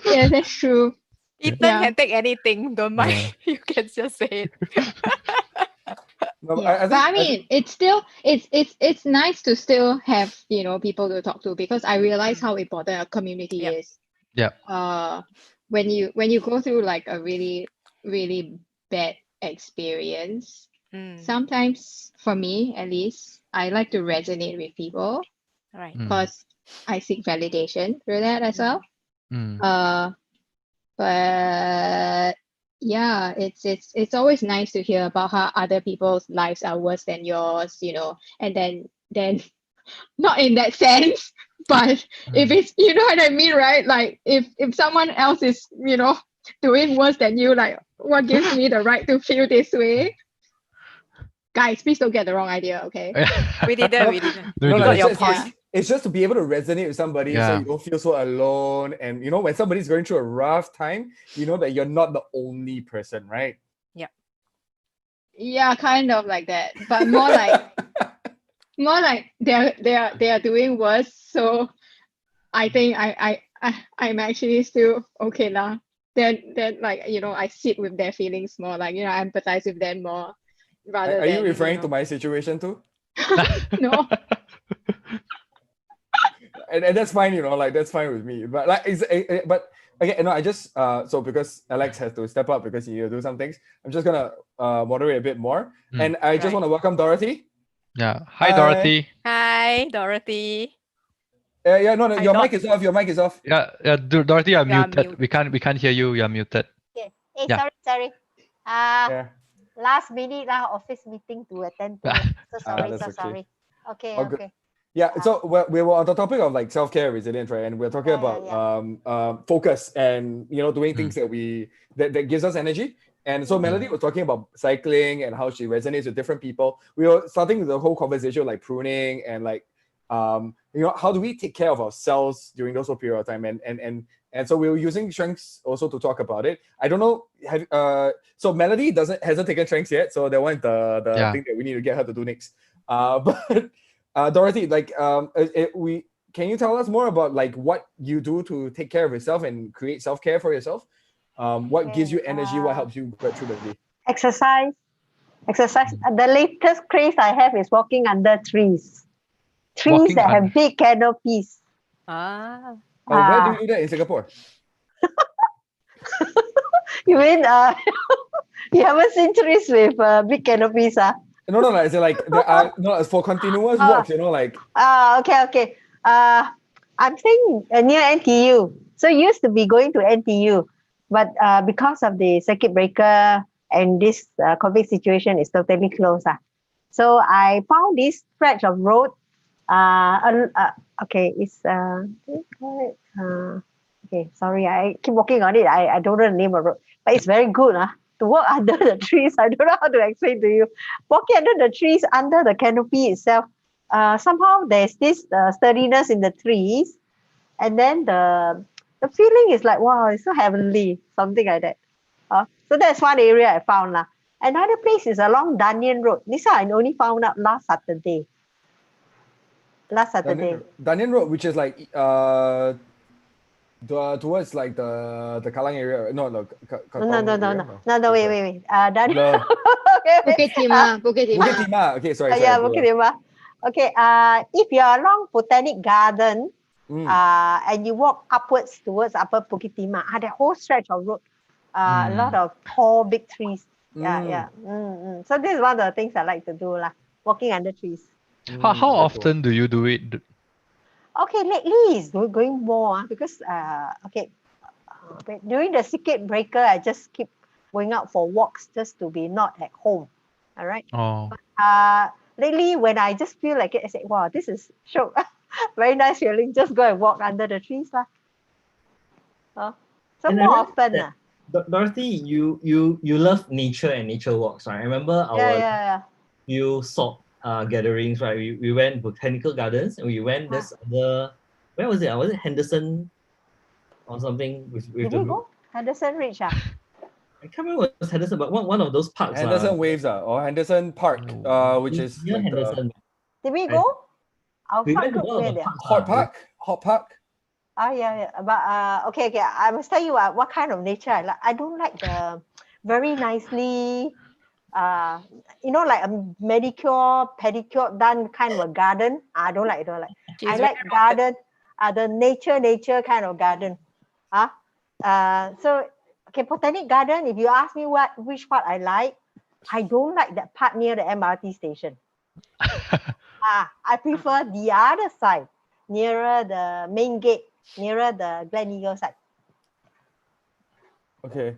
Yeah, that's true. Ethan Yeah. can take anything. Don't mind. Yeah. You can just say it. no, Yeah, I but I think mean, it's still it's nice to still have people to talk to, because I realize how important a community Yep. is. Yeah. When you go through like a really really bad experience, sometimes for me at least, I like to resonate with people Right. because I seek validation through that as well. But yeah, it's always nice to hear about how other people's lives are worse than yours, and then not in that sense, but if it's, you know what I mean, right? Like if someone else is, doing worse than you, like what gives me the right to feel this way? Guys, please don't get the wrong idea, okay? We didn't. We didn't. No, no, We no, got it's your just, point. it's just to be able to resonate with somebody, so Yeah. you don't feel so alone. And when somebody's going through a rough time, you know that you're not the only person, right? Yeah, kind of like that, but more like they are doing worse. So I think I'm actually still okay now. Then like, I sit with their feelings more, like, I empathize with them more rather Are than you referring to my situation too? no. And that's fine, like that's fine with me. But like, but again, no, I just so because Alex has to step up because he need to do some things, I'm just gonna moderate a bit more, and I just Right. want to welcome Dorothy. Yeah. Hi, Hi. Dorothy. Hi, Dorothy. Yeah, no, Hi, your Dot. mic is off. Your mic is off. Yeah, Dorothy, you're You are muted. We can't hear you. You're muted. Okay. Hey, Yeah. sorry. Yeah. Last minute office meeting to attend to. So sorry, that's so okay. sorry. Okay, All good. okay. Yeah, so we were on the topic of like self-care resilience, right? And we're talking about focus and doing things that gives us energy. And so Melody was talking about cycling and how she resonates with different people. We were starting with the whole conversation like pruning and like how do we take care of ourselves during those whole period of time, and so we were using strengths also to talk about it. I don't know, so Melody hasn't taken strengths yet, so that one the thing that we need to get her to do next. But Dorothy, like can you tell us more about like what you do to take care of yourself and create self-care for yourself? What gives you energy? What helps you get through the day? Exercise. The latest craze I have is walking under trees. Trees Walking that under- have big canopies. Ah. Where do you do that in Singapore? You mean you haven't seen trees with big canopies? No, it's like there are no for continuous walks. Like Okay. I'm staying near NTU. So used to be going to NTU, but because of the circuit breaker and this COVID situation is totally closed. So I found this stretch of road. Okay, it's what do you call it? Okay, sorry, I keep walking on it. I don't know the name of road, but it's very good. To walk under the trees. I don't know how to explain to you. Walking under the trees, under the canopy itself, somehow there's this sturdiness in the trees, and then the feeling is like, wow, it's so heavenly, something like that. So that's one area I found. Another place is along Danyan Road. This one I only found out last Saturday. Danyan Road, which is like towards like the Kallang area. No, No. Wait. Bukit Timah. Bukit Timah. Okay, sorry. Yeah, Bukit Timah. Okay. If you're along Botanic Garden, and you walk upwards towards Upper Bukit Timah, the whole stretch of road, a lot of tall, big trees. Yeah. So this is one of the things I like to do, walking under trees. How often do you do it? Okay, lately it's going more because during the circuit breaker, I just keep going out for walks just to be not at home. All right. Oh. Lately, when I just feel like it, I say, wow, this is show. Very nice feeling. Just go and walk under the trees. Lah. So And I more realized often. that Dorothy, you love nature and nature walks, right? I remember Yeah. few salt gatherings, right? We went botanical gardens and we went this other, where was it? Was it Henderson or something with Did the we group? go? Henderson Ridge. I can't remember what was Henderson, but one of those parks. Henderson Waves or Henderson Park, which is near like Henderson. Did we go? Our We front went to group one of where the they are. parks. Hot Park. Yeah. But okay. I must tell you what kind of nature I like. I don't like the very nicely, like a manicure, pedicure done kind of a garden. I don't like. She's I very like garden, the nature kind of garden. So okay, botanic garden. If you ask me which part I like, I don't like that part near the MRT station. I prefer the other side, nearer the main gate, nearer the Glen Eagle side. Okay.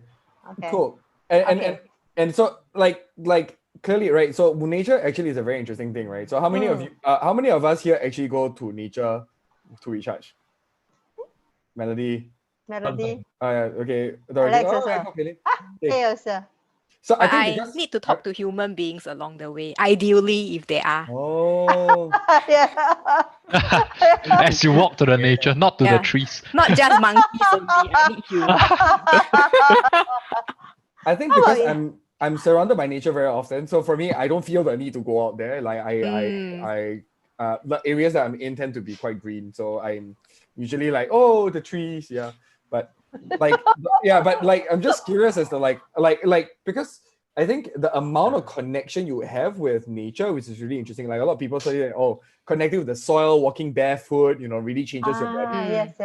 Okay. Cool. And so like clearly, right? So nature actually is a very interesting thing, right? So how many of you how many of us here actually go to nature to recharge? Melody. Okay. Dorothy. Alex also. Hey also. So But I think need to talk to human beings along the way, ideally if they are. Oh. Yeah. As you walk to the nature, not to the trees. Not just monkeys only. I need humans. I think because I'm surrounded by nature very often, so for me, I don't feel the need to go out there. Like the areas that I'm in tend to be quite green, so I'm usually like, oh, the trees, yeah. But like, but like, I'm just curious as to like because I think the amount of connection you have with nature, which is really interesting. Like a lot of people say, oh, connecting with the soil, walking barefoot, really changes your body. Yes.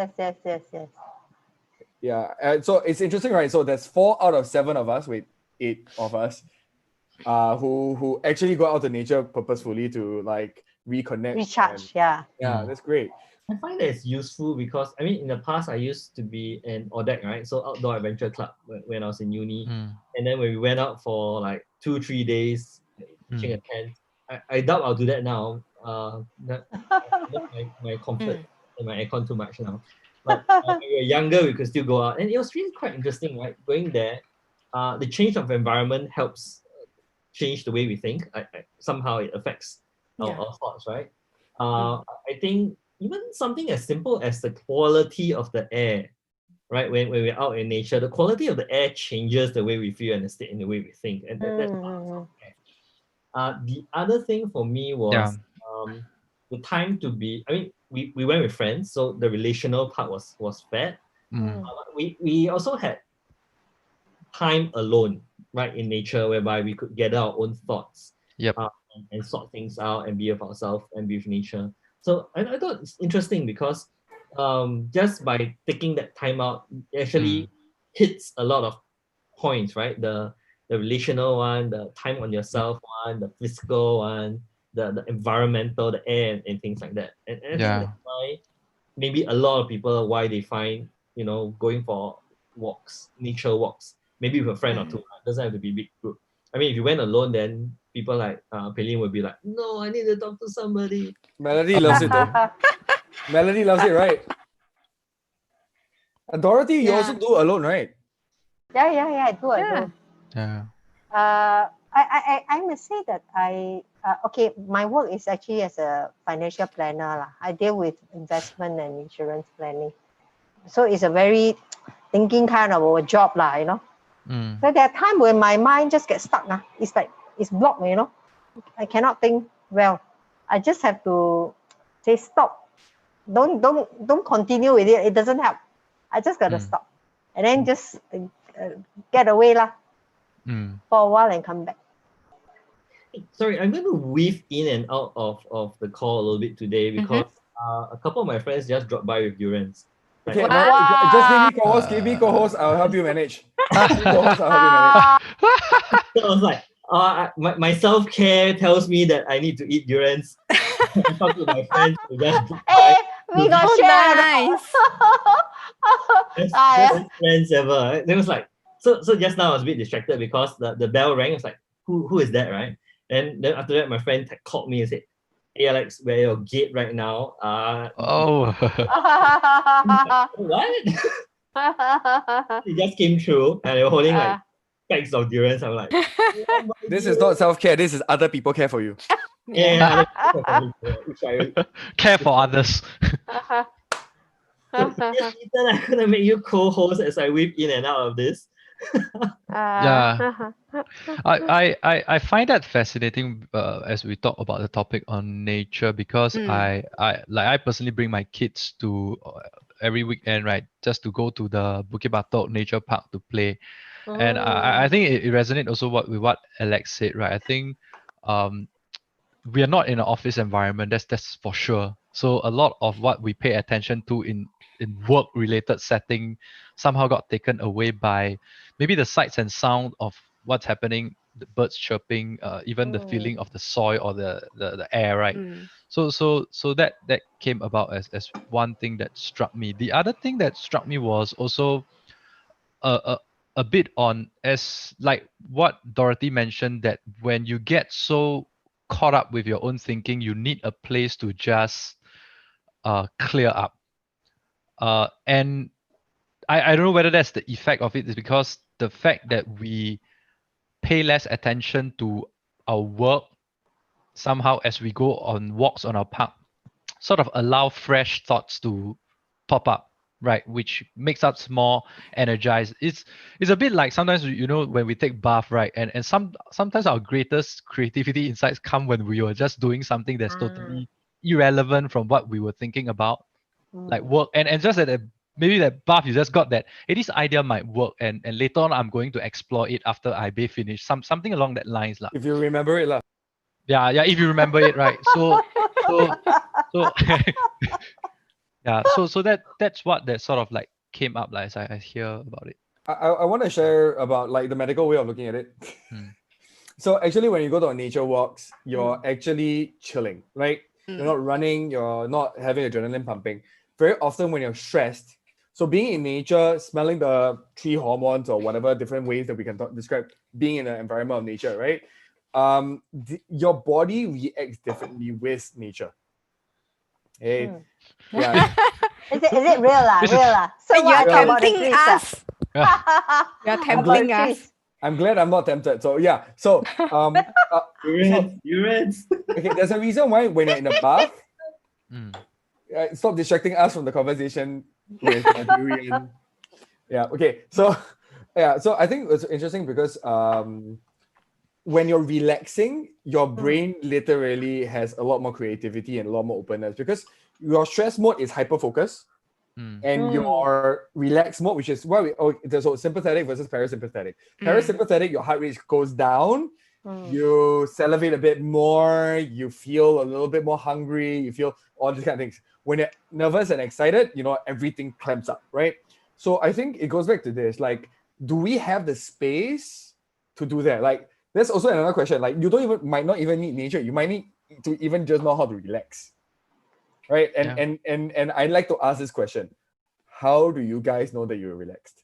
Yeah, so it's interesting, right? So there's 4 out of 7 of us, 8 of us, who actually go out to nature purposefully to like reconnect, recharge. Yeah, that's great. I find that it's useful because in the past I used to be an ODEC, right? So outdoor adventure club when I was in uni, and then when we went out for like 2-3 days pitching a tent, I doubt I'll do that now. My comfort and my aircon too much now. But when we were younger, we could still go out, and it was really quite interesting, right? Going there, the change of environment helps change the way we think. Somehow it affects our thoughts, right? I think even something as simple as the quality of the air, right? When we're out in nature, the quality of the air changes the way we feel and the way we think, and that's the other thing for me was the time to be. We went with friends, so the relational part was fed. We also had time alone, right, in nature, whereby we could gather our own thoughts, and sort things out and be with ourselves and be with nature. So I thought it's interesting because just by taking that time out, it actually hits a lot of points, right? The relational one, the time on yourself one, the physical one, the environmental, the air and things like that. And I think that's why maybe a lot of people why they find going for walks, nature walks, maybe with a friend or two. It doesn't have to be big group. If you went alone, then people like Pelin would be like, no, I need to talk to somebody. Melody loves it though. Melody loves it, right? Dorothy, you also do alone, right? Yeah, I do alone. Yeah. I must say that my work is actually as a financial planner lah. I deal with investment and insurance planning, so it's a very thinking kind of a job lah, So there are times when my mind just gets stuck. It's like it's blocked, I cannot think well. I just have to say stop. Don't continue with it. It doesn't help. I just gotta stop, and then just get away lah for a while and come back. Sorry, I'm going to weave in and out of the call a little bit today because a couple of my friends just dropped by with durians. Okay, just give me co-host. I'll help you manage. Co-host, I'll help you manage. So I was like, my self-care tells me that I need to eat durians. I talk to my friends who just dropped by. We got share. Nice. Best friends ever. It was like so just now I was a bit distracted because the bell rang. It's like who is that, right? And then after that, my friend called me and said, "Hey Alex, we're at your gate right now. Oh. What?" He just came through and they were holding like bags of durians. I'm like, "Oh my This is God." not self-care. This is other people care for you. Yeah, which I Care for others. so yes, Ethan, I'm gonna make you co-host as I whip in and out of this. Yeah. I find that fascinating as we talk about the topic on nature because I personally bring my kids to every weekend, right, just to go to the Bukit Batok Nature Park to play. And I think it resonates also with what Alex said, right? I think we are not in an office environment, that's for sure. So a lot of what we pay attention to in work related setting somehow got taken away by maybe the sights and sound of what's happening, the birds chirping, even the feeling of the soil or the air, right? So that came about as one thing that struck me. The other thing that struck me was also a a bit on, as like what Dorothy mentioned, that when you get so caught up with your own thinking, you need a place to just clear up. And I don't know whether that's the effect of it, is because the fact that we pay less attention to our work somehow as we go on walks on our park sort of allow fresh thoughts to pop up, right? Which makes us more energized. It's a bit like sometimes, you know, when we take bath, right? And sometimes our greatest creativity insights come when we are just doing something that's totally irrelevant from what we were thinking about, like work. And just that maybe that bath, you just got that, hey, this idea might work, and later on I'm going to explore it after I bathe finish. Something along that lines. If you remember it, lah. Yeah, if you remember it, right? So yeah, so that's what that sort of like came up, like, as I hear about it. I want to share about like the medical way of looking at it. So actually, when you go to nature walks, you're actually chilling, right? You're not running, you're not having adrenaline pumping. Very often when you're stressed, so being in nature, smelling the tree hormones or whatever different ways that we can describe being in an environment of nature, right? Your body reacts differently with nature. Hey, yeah. Is it real lah? This is- Real lah. So You what are about the tempting trees? us. You are About the tempting us. trees. I'm glad I'm not tempted. So yeah. So Durians. okay, there's a reason why when you're in a bath, Mm. stop distracting us from the conversation with durian. Yeah. Okay. So yeah. So I think it's interesting because when you're relaxing, your brain literally has a lot more creativity and a lot more openness because your stress mode is hyper focus, and your relaxed mode, which is why there's sympathetic versus parasympathetic. Parasympathetic, your heart rate goes down. You salivate a bit more, you feel a little bit more hungry, you feel all these kind of things. When you're nervous and excited, you know, everything clamps up, right? So I think it goes back to this, like, do we have the space to do that? Like, there's also another question, like, you might not even need nature, you might need to even just know how to relax, right? And I'd like to ask this question: how do you guys know that you're relaxed?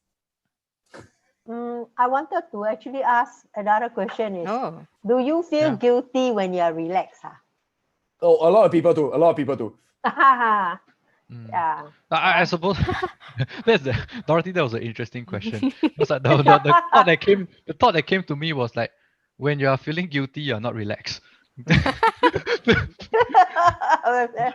I wanted to actually ask another question is, Oh. do you feel guilty when you're relaxed? Oh, a lot of people do. Yeah. I suppose that's Dorothy. That was an interesting question. Because like the thought that came to me was like, when you are feeling guilty, you're not relaxed.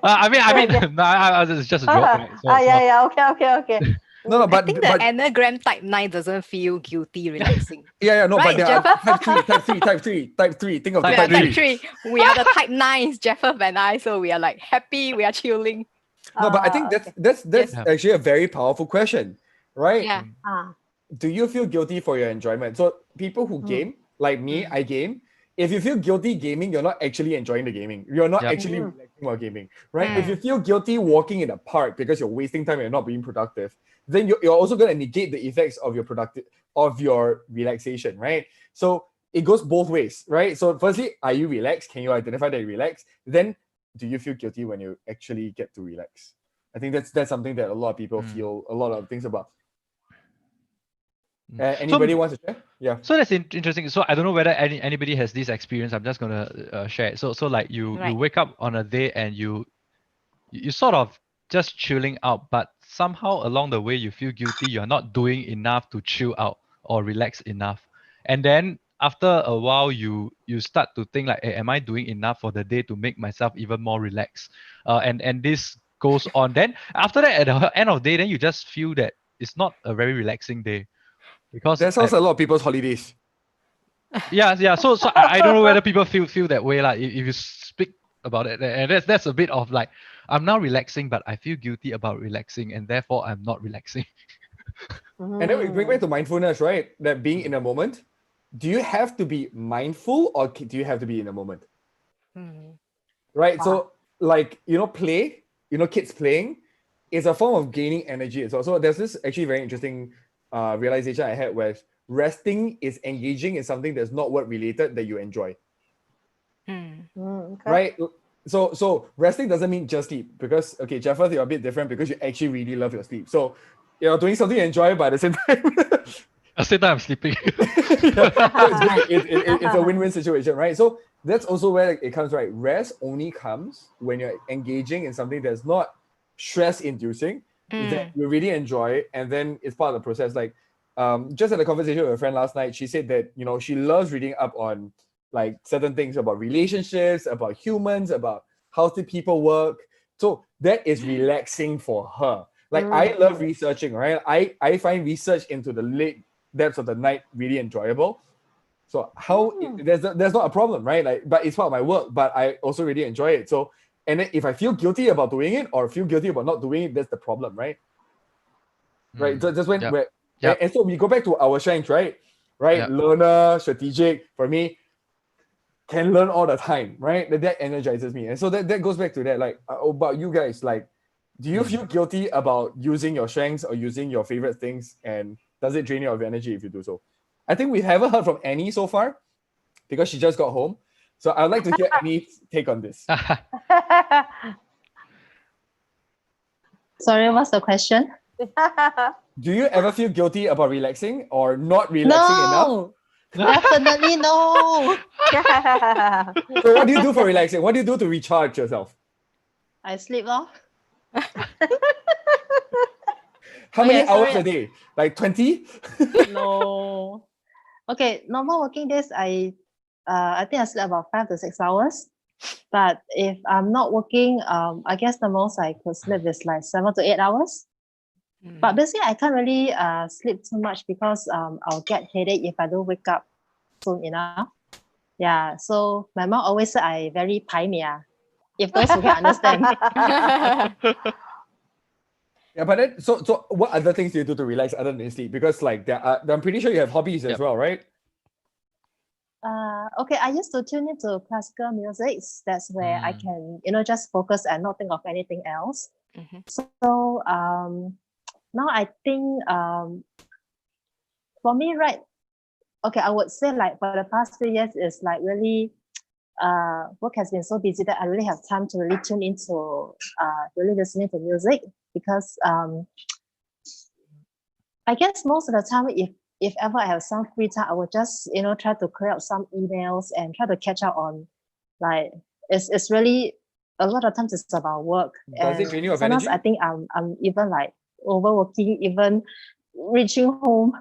I mean, no, it's just a joke, right? Okay. No, I but think the Enneagram type 9 doesn't feel guilty relaxing. no, Right, but there are type 3. Think of the Yeah, type 3. We are the type 9s, Jeffeth and I, so we are like happy, we are chilling. No, but I think that's actually a very powerful question, right? Yeah. Do you feel guilty for your enjoyment? So people who game, like me, I game. If you feel guilty gaming, you're not actually enjoying the gaming. You're not actually relaxing while gaming, right? If you feel guilty walking in a park because you're wasting time and you're not being productive, then you're also going to negate the effects of your relaxation, right? So it goes both ways, right? So firstly, are you relaxed? Can you identify that you're relaxed? Then do you feel guilty when you actually get to relax? I think that's something that a lot of people feel a lot of things about. Anybody wants to share? Yeah. So that's interesting. So I don't know whether anybody has this experience. I'm just gonna share it. So like you Right. wake up on a day and you sort of just chilling out, but somehow along the way you feel guilty. You're not doing enough to chill out or relax enough, and then after a while you start to think like, hey, am I doing enough for the day to make myself even more relaxed? And this goes on. Then after that, at the end of the day, then you just feel that it's not a very relaxing day because That sounds a lot of people's holidays. yeah. So I don't know whether people feel that way. Like if you speak about it, and that's a bit of like, I'm now relaxing, but I feel guilty about relaxing, and therefore I'm not relaxing. And then we bring back to mindfulness, right? That being in a moment. Do you have to be mindful or do you have to be in a moment? Mm. Right. Wow. So like, play, kids playing is a form of gaining energy as well. So there's this actually very interesting realization I had where resting is engaging in something that's not work related that you enjoy. Mm. Okay. Right. So resting doesn't mean just sleep, because Jeffers, you're a bit different because you actually really love your sleep. So you're doing something you enjoy, but at the same time At the same time, I'm sleeping. yeah, so it's great. It's a win-win situation, right? So that's also where it comes, right? Rest only comes when you're engaging in something that's not stress-inducing, that you really enjoy, and then it's part of the process. Like, just had a conversation with a friend last night. She said that she loves reading up on like certain things about relationships, about humans, about how do people work. So that is relaxing for her. Like I love researching, right? I find research into the late depths of the night really enjoyable. So there's not a problem, right? Like, but it's part of my work, but I also really enjoy it. So, and then if I feel guilty about doing it or feel guilty about not doing it, that's the problem, right? Right. So that's when Yep. and so we go back to our strengths, right? Yep. Learner, strategic. For me, can learn all the time, right? That energizes me. And so that goes back to that. Like, about you guys, like, do you feel guilty about using your strengths or using your favorite things? And does it drain you of energy if you do so? I think we haven't heard from Annie so far because she just got home. So I'd like to hear Annie's take on this. Sorry, what's the question? Do you ever feel guilty about relaxing or not relaxing enough? No, definitely no. So what do you do for relaxing? What do you do to recharge yourself? I sleep off. How many Okay, hours sorry. a day? Like 20? No. Okay, normal working days, I think I sleep about 5 to 6 hours. But if I'm not working, I guess the most I could sleep is like 7 to 8 hours. But basically, I can't really sleep too much because I'll get headache if I don't wake up soon enough. Yeah, so my mom always said I very pai mia, if those who can understand. Yeah, but then so what other things do you do to relax other than sleep? Because like I'm pretty sure you have hobbies as Yep. well, right? Okay, I used to tune into classical music. That's where I can, just focus and not think of anything else. So now I think for me, right? Okay, I would say like for the past few years is like really work has been so busy that I really have time to really tune into really listening to music, because I guess most of the time if ever I have some free time, I would just try to clear out some emails and try to catch up on, like, it's really a lot of times it's about work. Does it And drain you of sometimes energy? I think I'm even like overworking, even reaching home.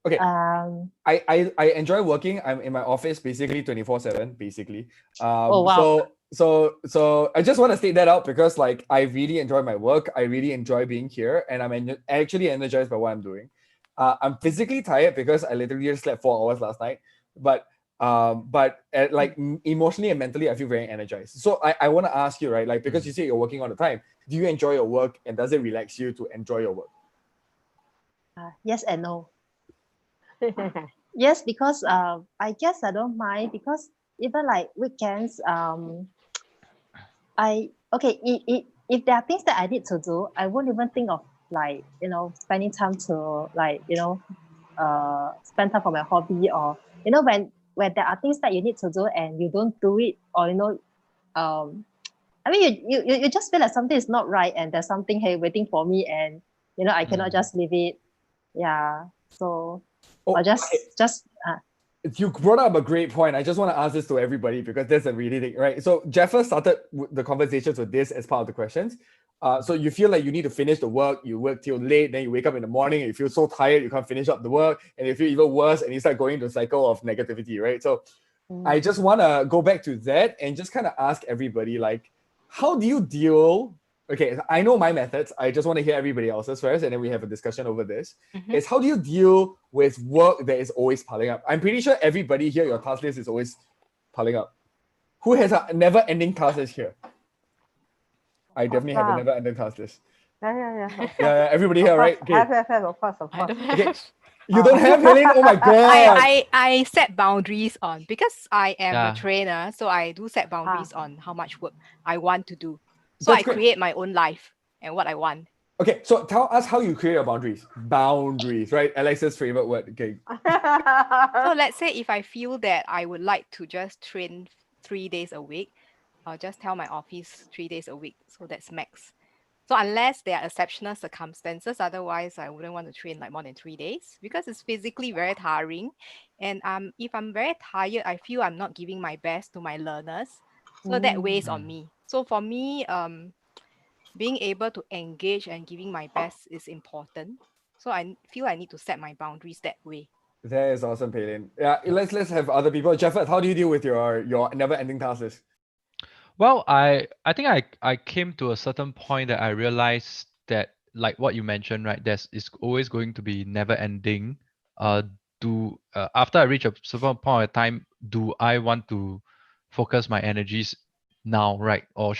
Okay. I enjoy working. I'm in my office basically 24/7, basically. Oh, wow. So I just want to state that out because like I really enjoy my work. I really enjoy being here, and I'm actually energized by what I'm doing. I'm physically tired because I literally just slept 4 hours last night, but like emotionally and mentally, I feel very energized. So I want to ask you, right? Like, because you say you're working all the time, do you enjoy your work, and does it relax you to enjoy your work? Yes and no. Yes, because I guess I don't mind, because even like weekends, if there are things that I need to do, I won't even think of like spending time to like spend time for my hobby, or when there are things that you need to do and you don't do it, or I mean you just feel like something is not right and there's something waiting for me, and I cannot just leave it. Yeah. So Oh, or just you brought up a great point. I just want to ask this to everybody because that's a really thing, right? So Jeffer started the conversations with this as part of the questions. So you feel like you need to finish the work, you work till late, then you wake up in the morning and you feel so tired, you can't finish up the work, and you feel even worse, and you start going into a cycle of negativity, right? So I just want to go back to that and just kind of ask everybody, like, how do you deal? Okay, I know my methods. I just want to hear everybody else's first, and then we have a discussion over this. Mhm. Is how do you deal with work that is always piling up? I'm pretty sure everybody here, your task list is always piling up. Who has a never-ending task list here? I definitely have a never-ending task list. Yeah. Yeah, everybody Of here, course, right? Okay. have, of course. I don't Okay. have. You don't have, Helene? Oh my god. I set boundaries on, because I am a Yeah. trainer, so I do set boundaries on how much work I want to do. So That's I great. create my own life and what I want. Okay, so tell us how you create your boundaries. Boundaries, right? Alex's favorite word. Okay. So let's say if I feel that I would like to just train 3 days a week, I'll just tell my office 3 days a week. So that's max. So unless there are exceptional circumstances, otherwise I wouldn't want to train like more than 3 days, because it's physically very tiring. And if I'm very tired, I feel I'm not giving my best to my learners. So that weighs on me. So for me, being able to engage and giving my best is important. So I feel I need to set my boundaries that way. That is awesome, Palin. Yeah, let's have other people. Jefford, how do you deal with your never-ending task list? Well, I think I came to a certain point that I realized that, like what you mentioned, right? It's always going to be never ending. After I reach a certain point of time, do I want to focus my energies now, right? Or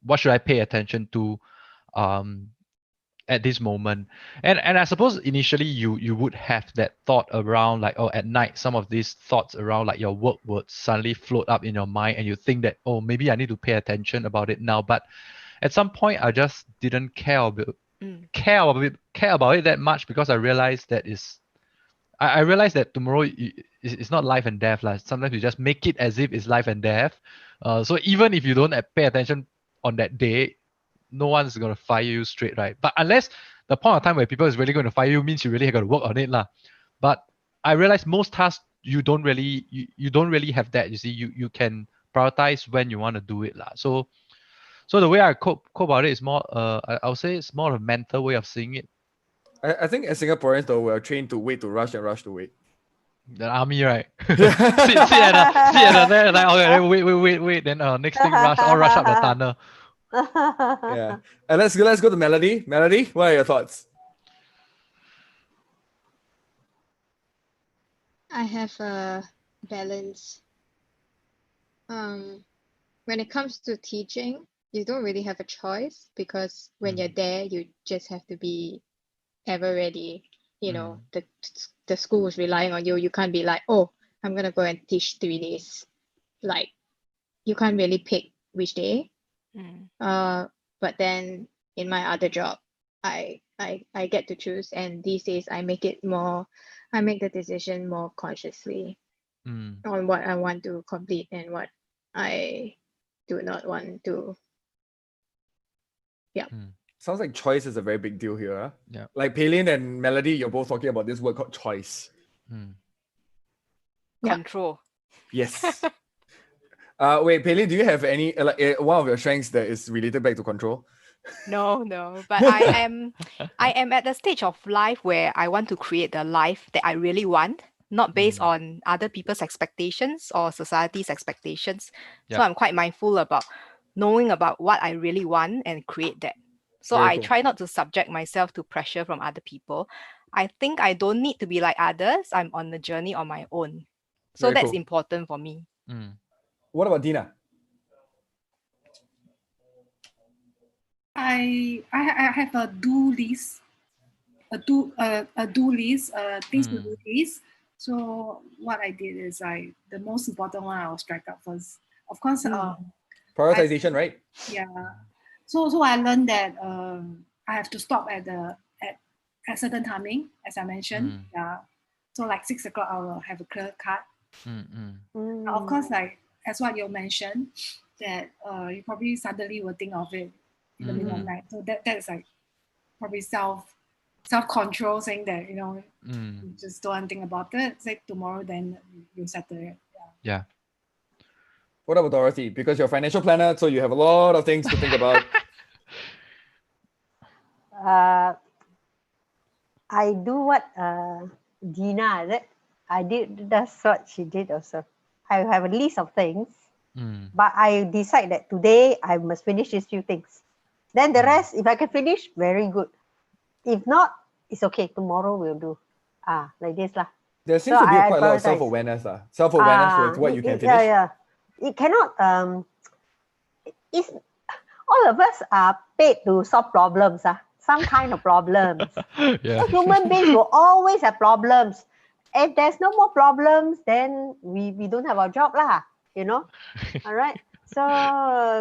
what should I pay attention to um at this moment? And I suppose initially you would have that thought around, like, oh, at night some of these thoughts around like your work would suddenly float up in your mind, and you think that, oh, maybe I need to pay attention about it now. But at some point I just didn't care about it that much, because I realized that I realized that tomorrow is not life and death. Like, sometimes you just make it as if it's life and death. So even if you don't pay attention on that day, no one's gonna fire you straight, right? But unless the point of time where people is really going to fire you means you really got to work on it, lah. But I realize most tasks you don't really have that. You see, you can prioritize when you want to do it, lah. So the way I cope about it is more I would say it's more a mental way of seeing it. I think as Singaporeans though, we're trained to wait to rush and rush to wait. The army, right? sit at the there, like, okay, wait. Then next thing rush up the tunnel. Yeah. And let's go to Melody. Melody, what are your thoughts? I have a balance. When it comes to teaching, you don't really have a choice, because when you're there, you just have to be ever ready. You know, the school is relying on you. You can't be like, oh, I'm gonna go and teach 3 days. Like, you can't really pick which day. But then in my other job, I get to choose, and these days I make the decision more consciously on what I want to complete and what I do not want to. Yeah. Sounds like choice is a very big deal here. Huh? Yeah. Like Palin and Melody, you're both talking about this word called choice. Control. Yes. Wait, Palin, do you have any one of your strengths that is related back to control? No, but I am at the stage of life where I want to create the life that I really want, not based on other people's expectations or society's expectations. So I'm quite mindful about knowing about what I really want and create that. So Very I cool. try not to subject myself to pressure from other people. I think I don't need to be like others. I'm on the journey on my own. So Very that's cool. important for me. What about Dina? I have a do list, a do list, things to do list. So what I did is the most important one I'll strike out first. Of course, Prioritization, right? Yeah. So I learned that I have to stop at certain timing, as I mentioned. Yeah. So like 6 o'clock, I will have a clear cut. Of course, like as what you mentioned, that you probably suddenly will think of it in the middle of the night. So that's like probably self self-control, saying that, Mm. you just don't think about it. Say tomorrow, then you settle it. Yeah. What about Dorothy? Because you're a financial planner, so you have a lot of things to think about. I do what Gina is it? That's what she did also. I have a list of things, Mm. but I decide that today I must finish these few things. Then the Mm. rest, if I can finish, very good. If not, it's okay. Tomorrow we'll do. Like this lah. There seems So to be I quite a lot of prioritize. self-awareness. Self-awareness with what you can finish. Yeah. It cannot. It's all of us are paid to solve problems. Some kind of problems. Yeah. So human beings will always have problems. If there's no more problems, then we don't have our job lah. All right. So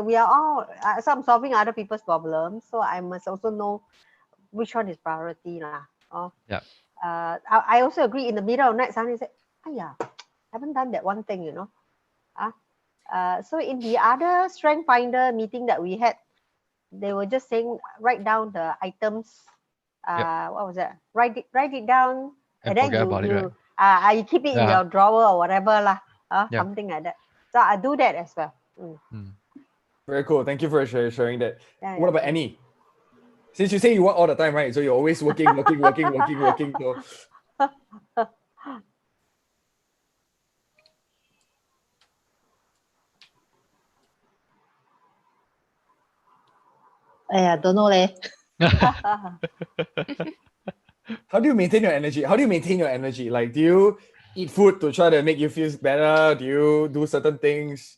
we are all. So I'm solving other people's problems. So I must also know which one is priority lah. Yeah. I also agree. In the middle of the night, somebody said, "Aya, haven't done that one thing." So in the other strength finder meeting that we had, they were just saying write down the items. What was that? Write it down, And and then forget about it, you you keep it in Yeah. your drawer or whatever lah. Yeah. Something like that. So I do that as well. Mm. Very cool. Thank you for sharing that. Yeah, What about Annie? Since you say you work all the time, right? So you're always working. So Don't know leh. how do you maintain your energy? Like, do you eat food to try to make you feel better? Do you do certain things?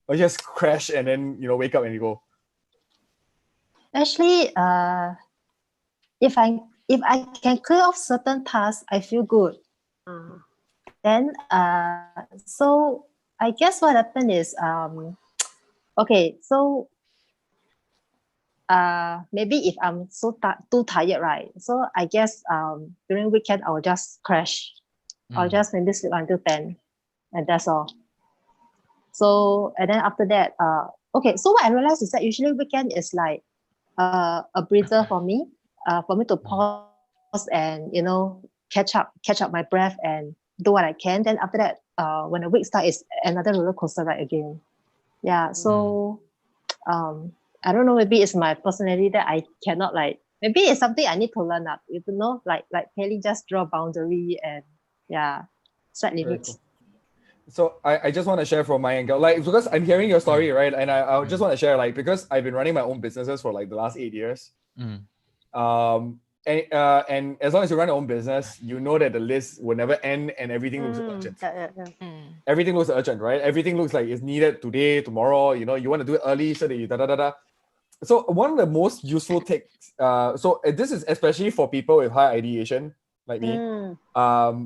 Or just crash and then, wake up and you go? Actually, if I can clear off certain tasks, I feel good. Then so I guess what happened is okay, so maybe if I'm too tired, right? So I guess during weekend I will just crash. I'll just maybe sleep until 10, and that's all. So and then after that, okay. So what I realized is that usually weekend is like a breather for me to pause and catch up my breath and do what I can. Then after that, when the week starts, it's another roller coaster ride again. Yeah. So I don't know, maybe it's my personality that I cannot maybe it's something I need to learn up, like Haley, just draw boundary and set limits. Cool. So I just want to share from my angle, because I'm hearing your story, right? And I just want to share, because I've been running my own businesses for the last 8 years. And as long as you run your own business, you know that the list will never end and everything looks urgent. Everything looks urgent, right? Everything looks like it's needed today, tomorrow. You want to do it early so that you da. So one of the most useful takes, so this is especially for people with high ideation like me.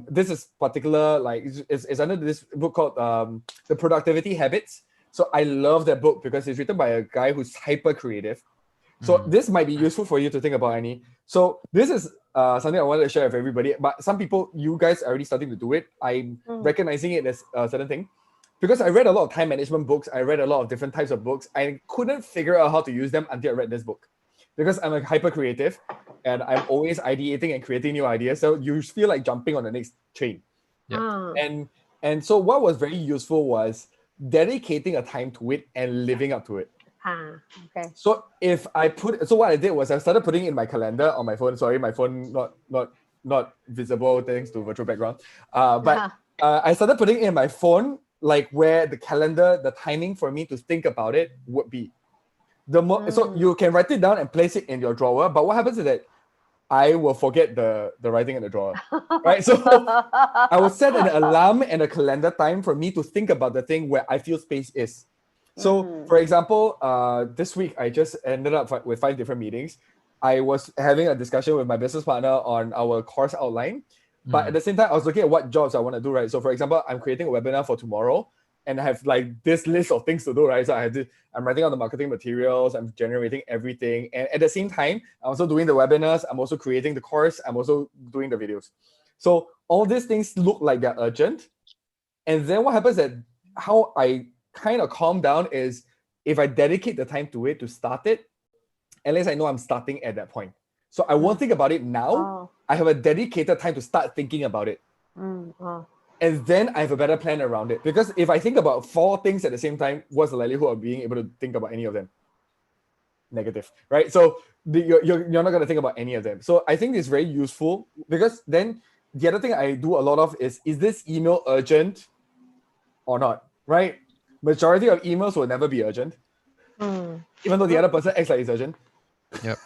This is particular, it's under this book called The Productivity Habits. So I love that book because it's written by a guy who's hyper creative. So this might be useful for you to think about, Annie. So this is something I wanted to share with everybody. But some people, you guys are already starting to do it. I'm recognizing it as a certain thing. Because I read a lot of time management books. I read a lot of different types of books. I couldn't figure out how to use them until I read this book. Because I'm a hyper creative and I'm always ideating and creating new ideas. So you feel like jumping on the next train. And so what was very useful was dedicating a time to it and living up to it. Okay. So what I did was I started putting in my calendar on my phone. Sorry, my phone not visible thanks to virtual background. But I started putting in my phone where the calendar, the timing for me to think about it would be. So you can write it down and place it in your drawer. But what happens is that I will forget the writing in the drawer, right? So I will set an alarm and a calendar time for me to think about the thing where I feel space is. So, for example, this week I just ended up with 5 different meetings. I was having a discussion with my business partner on our course outline, but at the same time, I was looking at what jobs I want to do, right? So, for example, I'm creating a webinar for tomorrow, and I have this list of things to do, right? So I'm writing on the marketing materials, I'm generating everything, and at the same time, I'm also doing the webinars, I'm also creating the course, I'm also doing the videos. So all these things look like they're urgent, and then what happens is how I kind of calm down is if I dedicate the time to it to start it, at least I know I'm starting at that point. So I won't think about it now. Oh. I have a dedicated time to start thinking about it. Oh. And then I have a better plan around it. Because if I think about 4 things at the same time, what's the likelihood of being able to think about any of them? Negative, right? So you're not going to think about any of them. So I think it's very useful, because then the other thing I do a lot of is this email urgent or not, right? Majority of emails will never be urgent, even though the other person acts like it's urgent. Yep.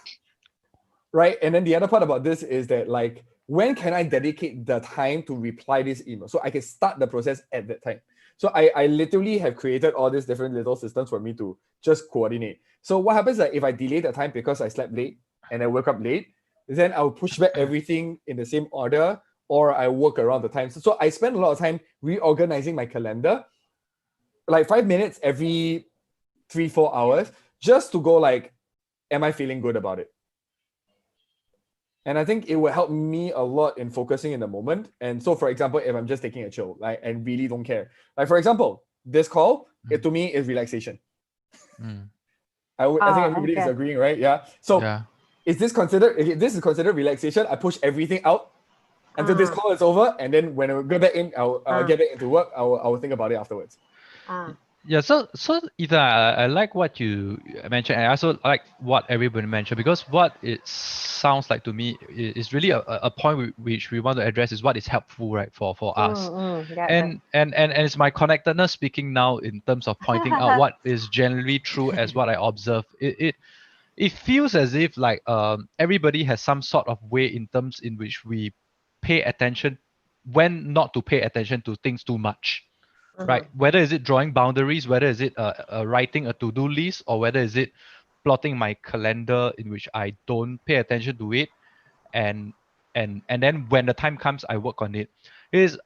Right? And then the other part about this is that, like, when can I dedicate the time to reply this email so I can start the process at that time? So I literally have created all these different little systems for me to just coordinate. So what happens is that if I delay the time because I slept late and I woke up late, then I'll push back everything in the same order, or I work around the time. So I spend a lot of time reorganizing my calendar, like 5 minutes every 3-4 hours, just to go like, am I feeling good about it? And I think it will help me a lot in focusing in the moment. And so, for example, if I'm just taking a chill, like, and really don't care, like, for example, this call, it to me is relaxation. I think everybody is agreeing, right? Yeah. So Yeah. is this considered? If this is considered relaxation, I push everything out until this call is over, and then when I go back in, I'll get back into work. I will think about it afterwards. Yeah, so Ethan, I like what you mentioned, and I also like what everybody mentioned, because what it sounds like to me is really a point which we want to address, is what is helpful, right, for us. And it's my connectedness speaking now in terms of pointing out what is generally true as what I observe. It feels as if like everybody has some sort of way in terms in which we pay attention when not to pay attention to things too much. Right, whether is it drawing boundaries, whether is it writing a to-do list, or whether is it plotting my calendar in which I don't pay attention to it, and then when the time comes, I work on it.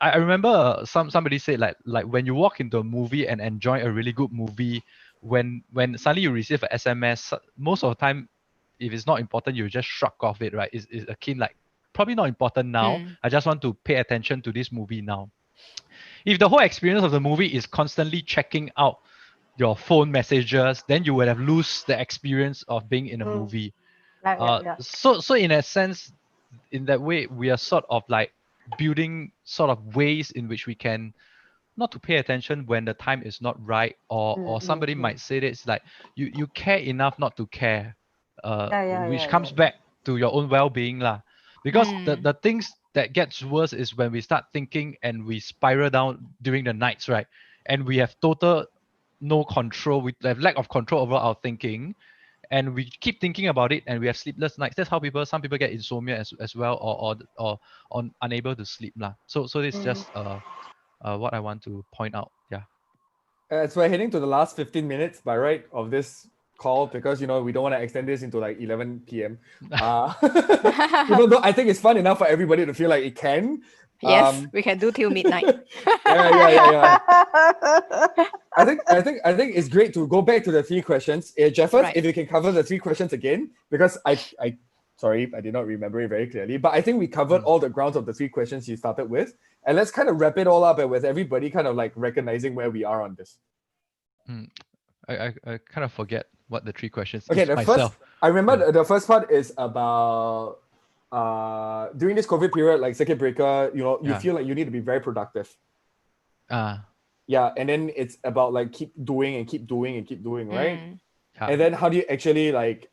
I remember somebody said like when you walk into a movie and enjoy a really good movie, when suddenly you receive an SMS, most of the time, if it's not important, you just shrug off it, right? It's akin like, probably not important now. I just want to pay attention to this movie now. If the whole experience of the movie is constantly checking out your phone messages, then you would have lost the experience of being in a movie. So in a sense, in that way, we are sort of like building sort of ways in which we can not to pay attention when the time is not right, or somebody might say that it's like you care enough not to care, which comes back to your own well-being lah. Because the things that gets worse is when we start thinking and we spiral down during the nights, right? And we have total no control. We have lack of control over our thinking, and we keep thinking about it, and we have sleepless nights. That's how some people get insomnia as well, or unable to sleep lah. So it's just what I want to point out. Yeah. So we're heading to the last 15 minutes by right of this call, because we don't want to extend this into like 11 p.m. Even though I think it's fun enough for everybody to feel like it can. Yes, we can do till midnight. Yeah. I think it's great to go back to the 3 questions. Jeffers, Right. if you can cover the 3 questions again, because I sorry, I did not remember it very clearly, but I think we covered all the grounds of the 3 questions you started with. And let's kind of wrap it all up with everybody kind of like recognizing where we are on this. I kind of forget what the 3 questions Okay, is the myself. first, I remember the first part is about during this COVID period, like circuit breaker, you feel like you need to be very productive. Yeah, and then it's about like keep doing, right? And then how do you actually like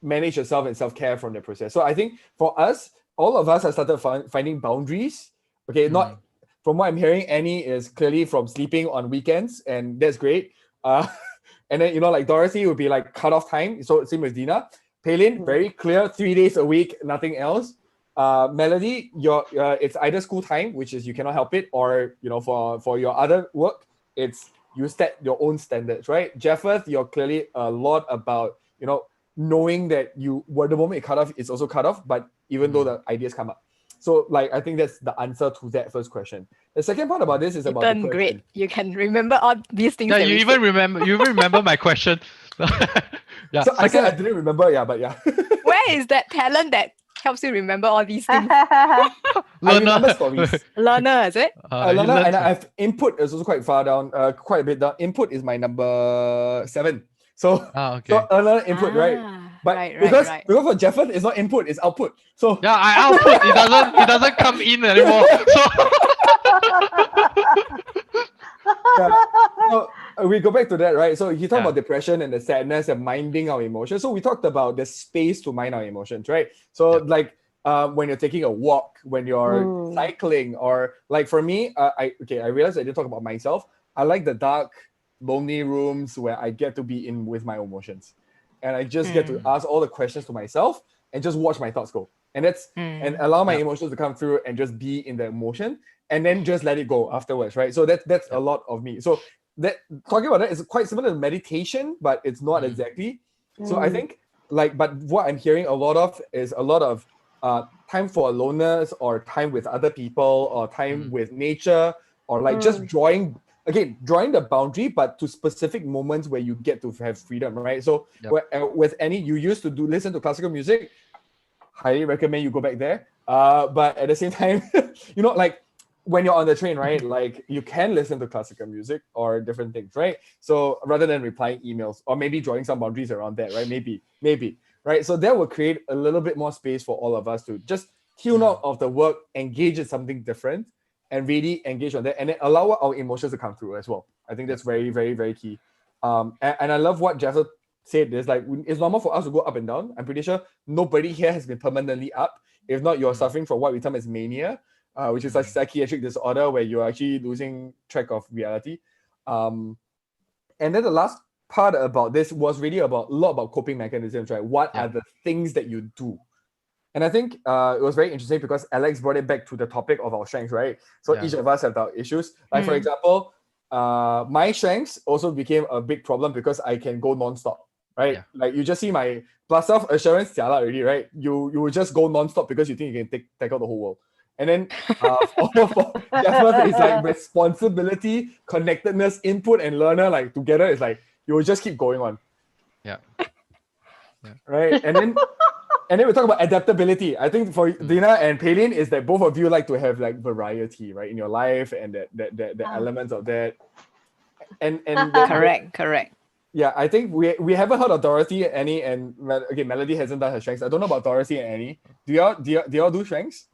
manage yourself and self-care from the process? So I think for us, all of us have started finding boundaries. Okay, not from what I'm hearing, Annie is clearly from sleeping on weekends, and that's great. And then like Dorothy would be like cut off time. So same with Dina. Paylin, very clear, 3 days a week, nothing else. Melody, it's either school time, which is you cannot help it, or for your other work, it's you set your own standards, right? Jeffers, you're clearly a lot about knowing that the moment it cut off, it's also cut off, but even though the ideas come up. So like I think that's the answer to that first question. The second part about this is about the question. Great. You can remember all these things. Yeah, that you we even said. remember my question. Yeah. So I said I didn't remember, but yeah. Where is that talent that helps you remember all these things? I remember stories. Learner, is it? Learner, and I have input is also quite far down, quite a bit down. Input is my number 7. So, okay. so learner input, right? But Right, because right. because for Jeffers, it's not input, it's output. So Yeah, I output. It doesn't come in anymore. So yeah. So we go back to that, right? So you talk Yeah. about depression and the sadness and minding our emotions. So we talked about the space to mind our emotions, right? So Yep. like when you're taking a walk, when you're Mm. cycling, or like for me, I realized I didn't talk about myself. I like the dark, lonely rooms where I get to be in with my emotions, and I just get to ask all the questions to myself and just watch my thoughts go, and and allow my Yep. emotions to come through and just be in the emotion, and then just let it go afterwards, right? So that's a lot of me. So that talking about that is quite similar to meditation, but it's not exactly. So I think but what I'm hearing a lot of is a lot of time for aloneness, or time with other people, or time with nature, or like just drawing the boundary, but to specific moments where you get to have freedom, right? So Yep. with any, you used to listen to classical music, highly recommend you go back there. But at the same time, like when you're on the train, right? Like you can listen to classical music or different things, right? So rather than replying emails, or maybe drawing some boundaries around that, right? Maybe, right? So that will create a little bit more space for all of us to just tune out of the work, engage in something different, and really engage on that, and then allow our emotions to come through as well. I think that's very, very, very key. And I love what Jessa said. It's like it's normal for us to go up and down. I'm pretty sure nobody here has been permanently up. If not, you're suffering from what we term as mania, which is a psychiatric disorder where you're actually losing track of reality. And then the last part about this was really about a lot about coping mechanisms, right? What are the things that you do? And I think it was very interesting because Alex brought it back to the topic of our strengths, right? So each of us have our issues. Like for example, my strengths also became a big problem because I can go nonstop, right? Yeah. Like you just see my plus self-assurance already, right? You will just go nonstop because you think you can take out the whole world. And then for Jeffers, it's like responsibility, connectedness, input, and learner, like together, it's like you will just keep going on. Yeah. Right. And then we talk about adaptability. I think for Dina and Palin is that both of you like to have like variety, right, in your life, and the elements of that. And Correct. yeah, I think we haven't heard of Dorothy, Annie, and Melody hasn't done her strengths. I don't know about Dorothy and Annie. Do y'all do strengths?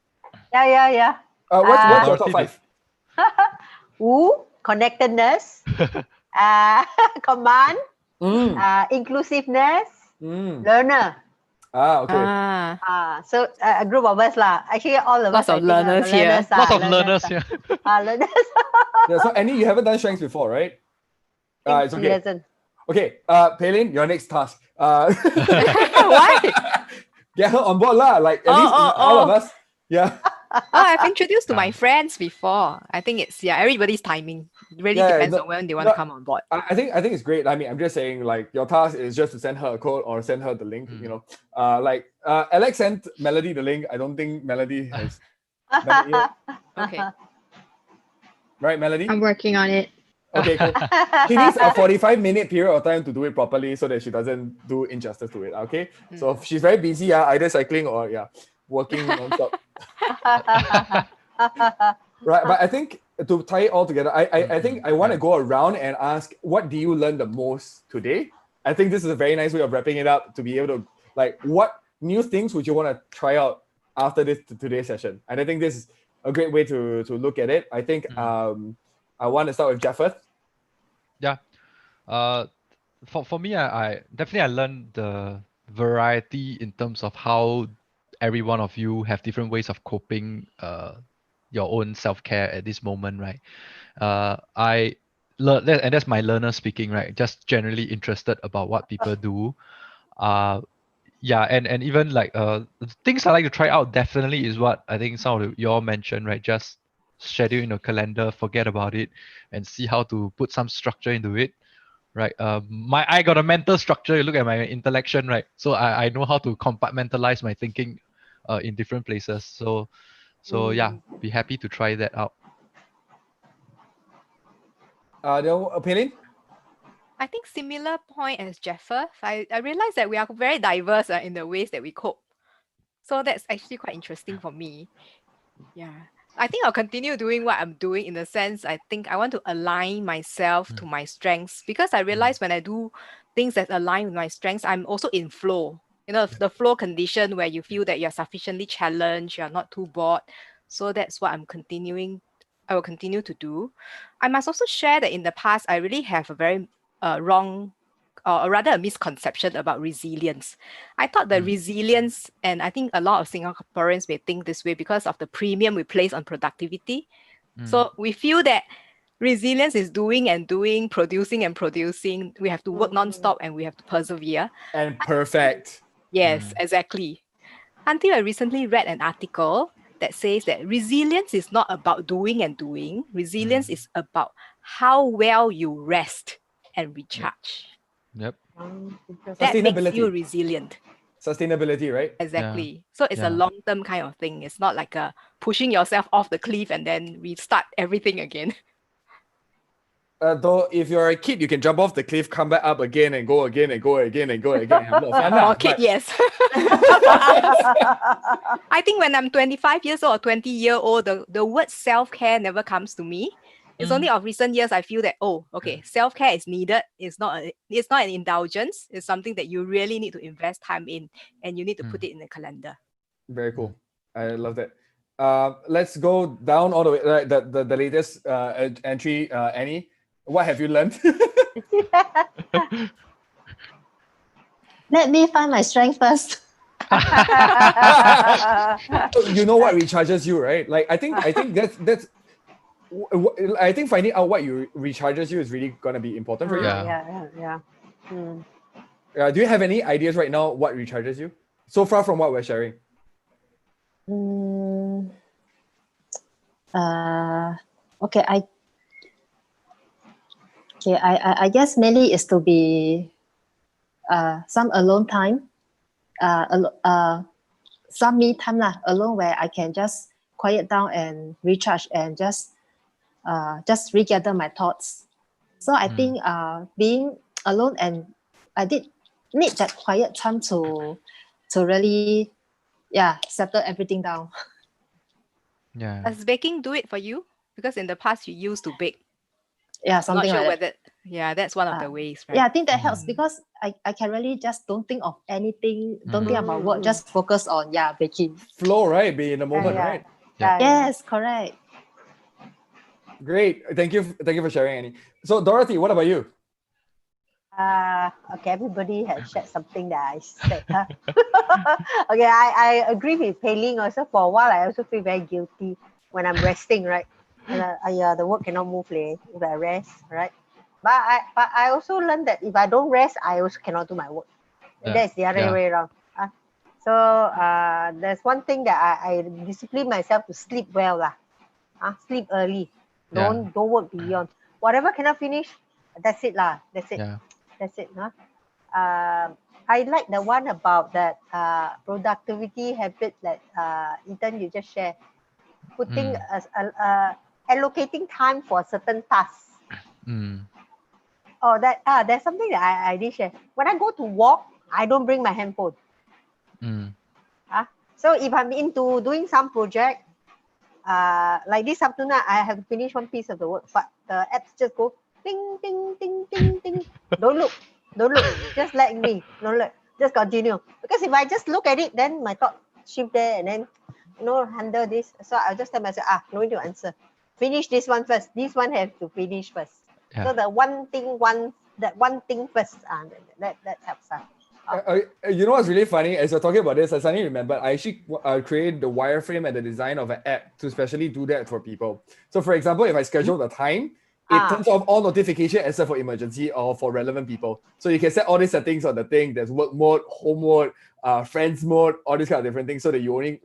Yeah. What's your top Dorothy did. 5? Connectedness, command, inclusiveness, learner. Okay. So a group of us lah. Actually, all of Lots us. of learners here. Lots of learners here. Learners. Yeah. So Annie, you haven't done strengths before, right? It's She okay. hasn't. Okay. Palin, your next task. What? Get her on board lah. Like at least all of us. Yeah. I've introduced to my friends before. I think it's everybody's timing. It really depends on when they want to come on board. I think it's great. I mean, I'm just saying, like, your task is just to send her a code or send her the link. Alex sent Melody the link. I don't think Melody has done it yet. Okay. Right, Melody? I'm working on it. Okay, cool. He needs a 45-minute period of time to do it properly so that she doesn't do injustice to it. Okay, so if she's very busy, either cycling or working nonstop. Right, but I think to tie it all together, I think I want to go around and ask, what do you learn the most today? I think this is a very nice way of wrapping it up, to be able to, like, what new things would you want to try out after today's session? And I think this is a great way to look at it. I think I want to start with Jeffers. Yeah. For me, I definitely learned the variety in terms of how every one of you have different ways of coping your own self-care at this moment, right? I learn that, and that's my learner speaking, right? Just generally interested about what people do. And even like things I like to try out definitely is what I think some of you all mentioned, right? Just schedule in a calendar, forget about it, and see how to put some structure into it, right? I got a mental structure. You look at my intellection, right? So I know how to compartmentalize my thinking in different places. So be happy to try that out. Palin? I think similar point as Jeffers. I realize that we are very diverse in the ways that we cope. So that's actually quite interesting for me. Yeah. I think I'll continue doing what I'm doing, in the sense I think I want to align myself to my strengths, because I realize when I do things that align with my strengths, I'm also in flow. the flow condition where you feel that you're sufficiently challenged, you're not too bored. So that's what I will continue to do. I must also share that in the past, I really have a very wrong, or rather a misconception about resilience. I thought that resilience, and I think a lot of Singaporeans may think this way because of the premium we place on productivity. So we feel that resilience is doing and doing, producing and producing. We have to work non-stop and we have to persevere. And perfect. Yes, exactly. Until I recently read an article that says that resilience is not about doing and doing. Resilience is about how well you rest and recharge. Yep. That makes you Sustainability. resilient. Sustainability, right? Exactly. So it's a Yeah. long-term kind of thing. It's not like a pushing yourself off the cliff and then restart everything again. Though if you're a kid, you can jump off the cliff, come back up again, and go again, and go again, and go again. Have a lot of fun. For a kid, yes. I think when I'm 25 years old or 20-year-old, the word self-care never comes to me. It's only of recent years I feel that, self-care is needed. It's not an indulgence. It's something that you really need to invest time in, and you need to put it in the calendar. Very cool. I love that. Let's go down all the way. Right, the latest entry, Annie. What have you learned? Let me find my strength first. You know what recharges you, right? Like I think that's I think finding out what you recharges you is really gonna be important for you. Yeah. Do you have any ideas right now what recharges you so far from what we're sharing? Okay, I guess mainly is to be some alone time, some me time alone where I can just quiet down and recharge and just regather my thoughts. So I think being alone, and I did need that quiet time to really settle everything down. Yeah. Does baking do it for you? Because in the past you used to bake. Yeah, Not something sure like that. whether that's one of the ways, right? Yeah, I think that helps because I can really just don't think of anything, don't think about work, just focus on baking. Flow, right? Be in the moment, right? Yes, correct. Great. Thank you for sharing, Annie. So Dorothy, what about you? Okay, everybody has shared something that I said. Huh? Okay, I agree with Pei Ling also. For a while, I also feel very guilty when I'm resting, right? And the work cannot move, if I rest, right? But I also learned that if I don't rest, I also cannot do my work. Yeah. That's the other way around. So there's one thing that I discipline myself to sleep well. Sleep early. Don't work beyond. Whatever cannot finish, that's it. That's it. Yeah. That's it. I like the one about that productivity habit that Ethan you just shared. Putting allocating time for certain tasks. There's something that I did share. When I go to walk, I don't bring my handphone. So if I'm into doing some project, like this afternoon, I have finished one piece of the work, but the apps just go ding, ding, ding, ding, ding. Don't look. Just let me. Don't look. Just continue. Because if I just look at it, then my thought shift there and then, handle this. So I'll just tell myself, no need to answer. Finish this one first. This one has to finish first. Yeah. So the one thing first, that helps. You know what's really funny? As you're talking about this, I suddenly remember I actually created the wireframe and the design of an app to specially do that for people. So for example, if I schedule the time, it turns off all notification except for emergency or for relevant people. So you can set all these settings on the thing. There's work mode, home mode, friends mode, all these kind of different things. So that you only,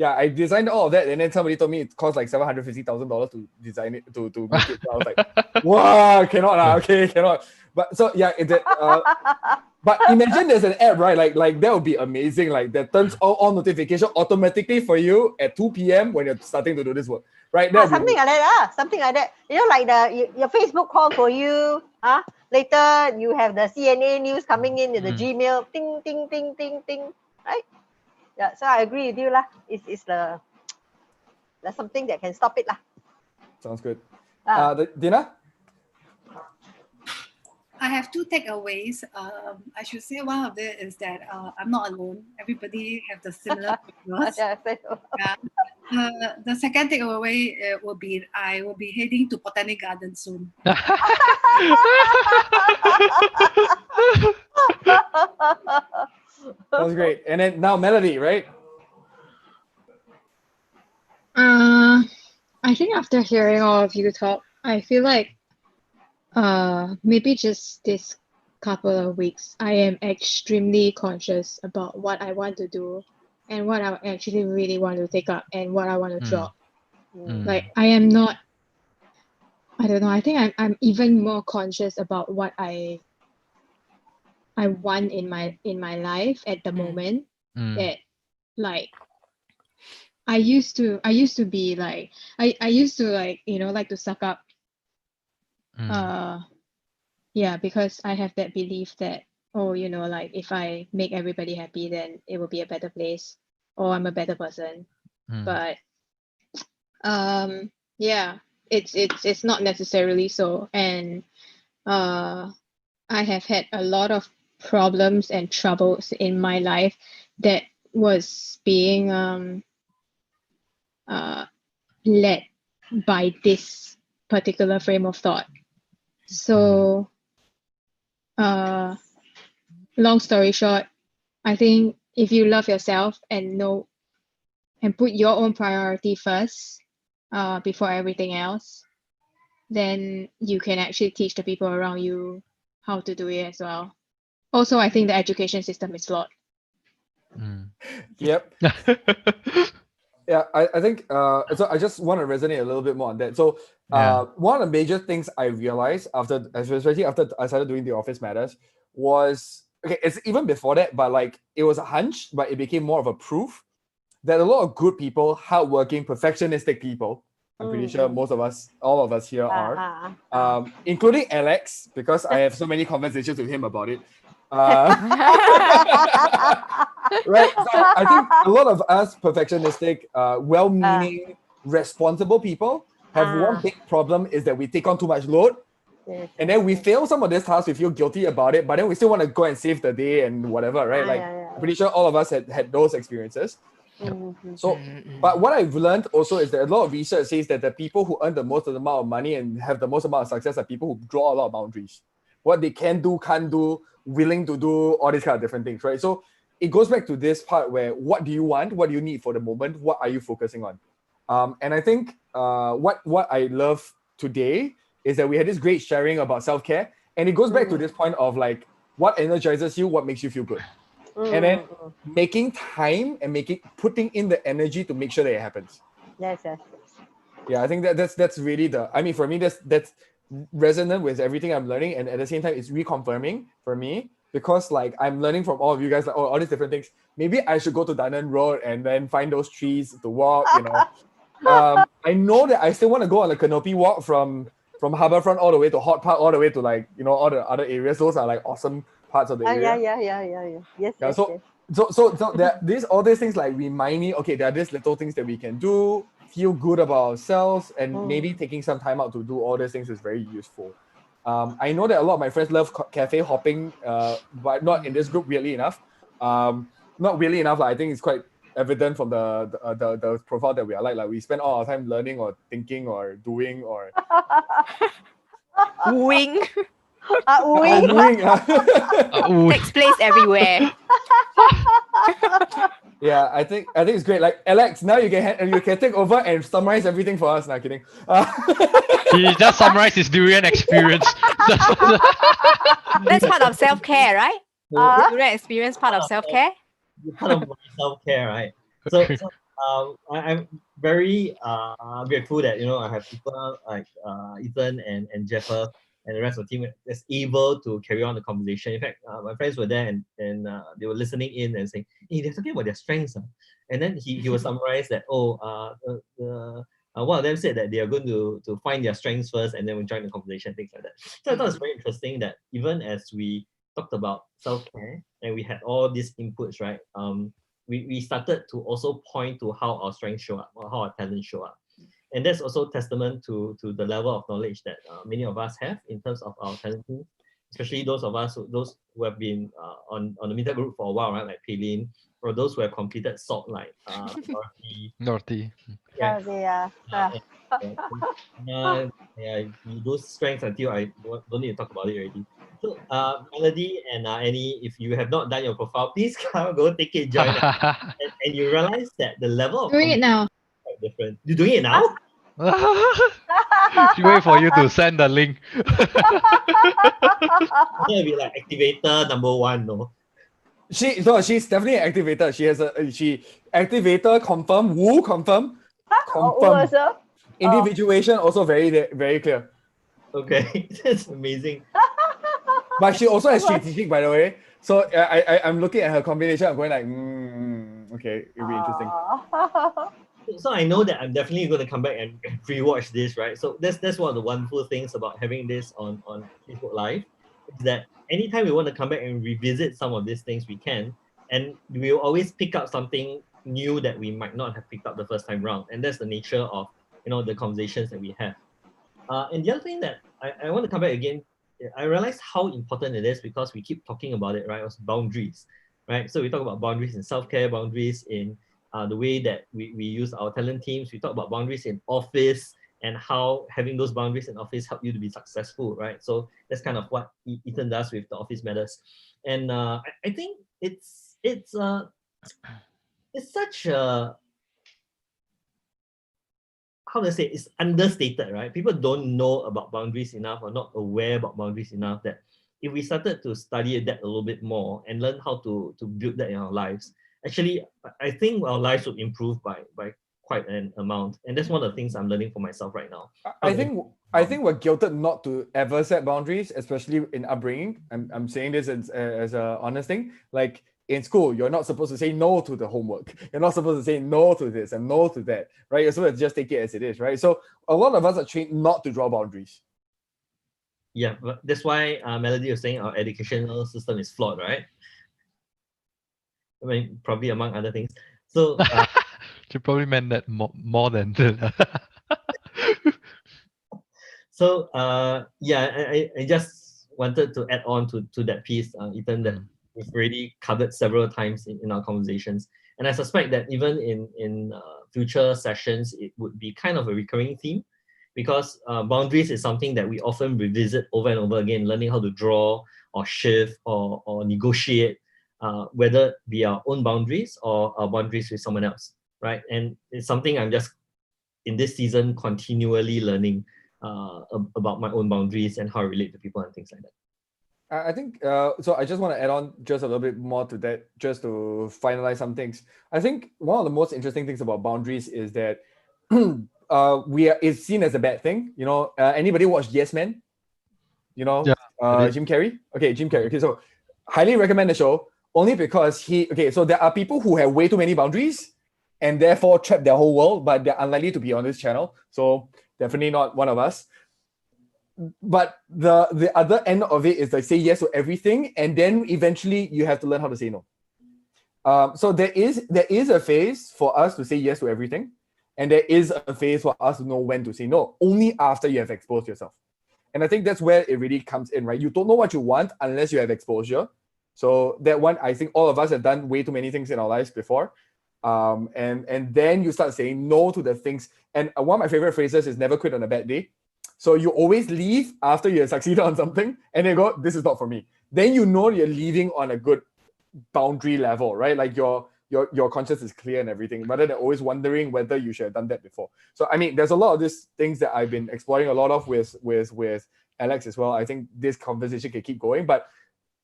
I designed all of that, and then somebody told me it cost like $750,000 to design it to make it. So I was like, wow, cannot okay, cannot. But so but imagine there's an app, right? Like that would be amazing. Like that turns all notification automatically for you at 2 p.m. when you're starting to do this work, right? Something like that. Something like that. Like your Facebook call for you. Later you have the CNN news coming in the Gmail. Ting, ting, ting, ting, ting. Right? Yeah. So I agree with you It's that's something that can stop it Sounds good. Ah. Dina? I have two takeaways. I should say one of it is that I'm not alone. Everybody have the similar struggles. Yeah, say so. Yeah. The second takeaway will be I will be heading to Botanic Garden soon. That was great. And then now Melody, right? I think after hearing all of you talk, I feel like maybe just this couple of weeks, I am extremely conscious about what I want to do and what I actually really want to take up and what I want to drop. Like I am not, I don't know, I think I'm even more conscious about what I want in my life at the moment. That like I used to be like I used to like, you know, like to suck up. Yeah, because I have that belief that, oh, you know, like if I make everybody happy, then it will be a better place, or I'm a better person. But yeah, it's not necessarily so. And I have had a lot of problems and troubles in my life that was being led by this particular frame of thought. So long story short, I think if you love yourself and know and put your own priority first before everything else, then you can actually teach the people around you how to do it as well. Also, I think the education system is flawed. Yep. Yeah, I think so I just want to resonate a little bit more on that. So one of the major things I realized especially after I started doing the Office Matters was, okay, it's even before that, but like it was a hunch, but it became more of a proof that a lot of good people, hardworking, perfectionistic people, I'm pretty sure most of us, all of us here are, including Alex, because I have so many conversations with him about it. Right. So I think a lot of us perfectionistic, well-meaning, responsible people have one big problem is that we take on too much load. And then we fail some of these tasks, we feel guilty about it, but then we still want to go and save the day and whatever, right? Like, I'm pretty sure all of us had those experiences. So, but what I've learned also is that a lot of research says that the people who earn the most amount of money and have the most amount of success are people who draw a lot of boundaries. What they can do, can't do, willing to do, all these kind of different things, right? So it goes back to this part where what do you want? What do you need for the moment? What are you focusing on? And I think what I love today is that we had this great sharing about self-care. And it goes back to this point of like, what energizes you, what makes you feel good. And then making time and putting in the energy to make sure that it happens. Yes. Yeah, I think that's really for me, that's resonant with everything I'm learning. And at the same time, it's reconfirming for me because like I'm learning from all of you guys, like all these different things. Maybe I should go to Dunnan Road and then find those trees to walk, you know. I know that I still want to go on a canopy walk from Harbourfront all the way to Hort Park, all the way to like, you know, all the other areas. Those are like awesome parts of the area. Yeah. Yes. So there all these things like remind me, okay, there are these little things that we can do, feel good about ourselves, and maybe taking some time out to do all these things is very useful. I know that a lot of my friends love cafe hopping, but not in this group, weirdly enough. Not really enough. I think it's quite evident from the profile that we are like we spend all our time learning or thinking or doing or Wooing Wing. takes place everywhere. Yeah, I think it's great. Like Alex, now you can take over and summarize everything for us. Not kidding. He just summarized his durian experience. That's part of self-care, right? Durian experience part of self-care. Part of my self-care, right? So I'm very grateful that, you know, I have people like Ethan and Jeffer and the rest of the team that's able to carry on the conversation. In fact, my friends were there and they were listening in and saying, hey, they're talking about their strengths. And then he will summarize that, one of them said that they are going to find their strengths first and then we'll join the conversation, things like that. So I thought it's very interesting that even as we talked about self-care and we had all these inputs, right? We started to also point to how our strengths show up or how our talents show up. And that's also testament to the level of knowledge that many of us have in terms of our talent. especially those of us, those who have been on the meetup group for a while, right? Like Paylin, or those who have completed SALT, like Dorothy. Naughty. Yeah. Okay, yeah. Those strengths until I don't need to talk about it already. So, Melody and Annie, if you have not done your profile, please go take it, join us. And you realize that the level of Doing it now. is quite different. You're doing it now? She wait for you to send the link. It'll be like activator number 1, no? She's definitely an activator. She has she activator confirm, woo confirm, confirm. Also, Individuation also very clear. Okay, that's amazing. But she also has strategic, by the way. So I'm looking at her combination. I'm going like, okay, it'll be interesting. So I know that I'm definitely going to come back and rewatch this, right? So that's one of the wonderful things about having this on Facebook Live, is that anytime we want to come back and revisit some of these things, we can, and we will always pick up something new that we might not have picked up the first time round, and that's the nature of the conversations that we have. And the other thing that I want to come back again, I realized how important it is because we keep talking about it, right? It was boundaries, right? So we talk about boundaries in self-care, boundaries in the way that we use our talent teams. We talk about boundaries in office and how having those boundaries in office help you to be successful, right? So that's kind of what Ethan does with the Office Matters. And I think it's such a, how to say, it's understated, right? People don't know about boundaries enough or not aware about boundaries enough that if we started to study that a little bit more and learn how to build that in our lives, actually, I think our lives would improve by quite an amount. And that's one of the things I'm learning for myself right now. I think we're guilted not to ever set boundaries, especially in upbringing. I'm saying this as a honest thing. Like in school, you're not supposed to say no to the homework. You're not supposed to say no to this and no to that, right? You're supposed to just take it as it is, right? So a lot of us are trained not to draw boundaries. Yeah, but that's why Melody was saying our educational system is flawed, right? I mean, probably among other things. So She probably meant that more than that. so I just wanted to add on to that piece, Ethan, that we've already covered several times in our conversations. And I suspect that even in future sessions, it would be kind of a recurring theme, because boundaries is something that we often revisit over and over again, learning how to draw or shift or negotiate, whether be our own boundaries or our boundaries with someone else, right? And it's something I'm just, in this season, continually learning about my own boundaries and how I relate to people and things like that. I think, so I just want to add on just a little bit more to that, just to finalize some things. I think one of the most interesting things about boundaries is that it's seen as a bad thing. Anybody watch Yes Man? Yeah, Jim Carrey? Okay, Jim Carrey. Okay, so highly recommend the show, only because so there are people who have way too many boundaries and therefore trap their whole world, but they're unlikely to be on this channel. So definitely not one of us. But the other end of it is like say yes to everything, and then eventually you have to learn how to say no. So there is a phase for us to say yes to everything, and there is a phase for us to know when to say no, only after you have exposed yourself. And I think that's where it really comes in, right? You don't know what you want unless you have exposure. So that one, I think all of us have done way too many things in our lives before. And then you start saying no to the things. And one of my favorite phrases is never quit on a bad day. So you always leave after you have succeeded on something and then go, this is not for me. Then you know you're leaving on a good boundary level, right? Like your conscience is clear and everything, rather than always wondering whether you should have done that before. So I mean, there's a lot of these things that I've been exploring a lot of with Alex as well. I think this conversation can keep going, but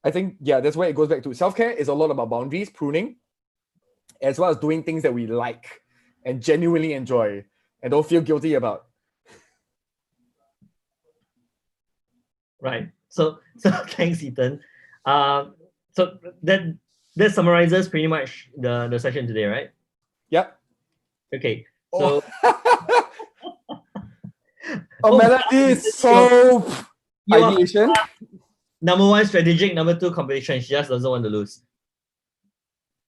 I think, yeah, that's where it goes back to. Self-care is a lot about boundaries, pruning, as well as doing things that we like and genuinely enjoy and don't feel guilty about. Right. So thanks, Ethan. So that summarizes pretty much the session today, right? Yep. Okay. So Melody, so ideation. Number 1, strategic. Number 2, competition. She just doesn't want to lose.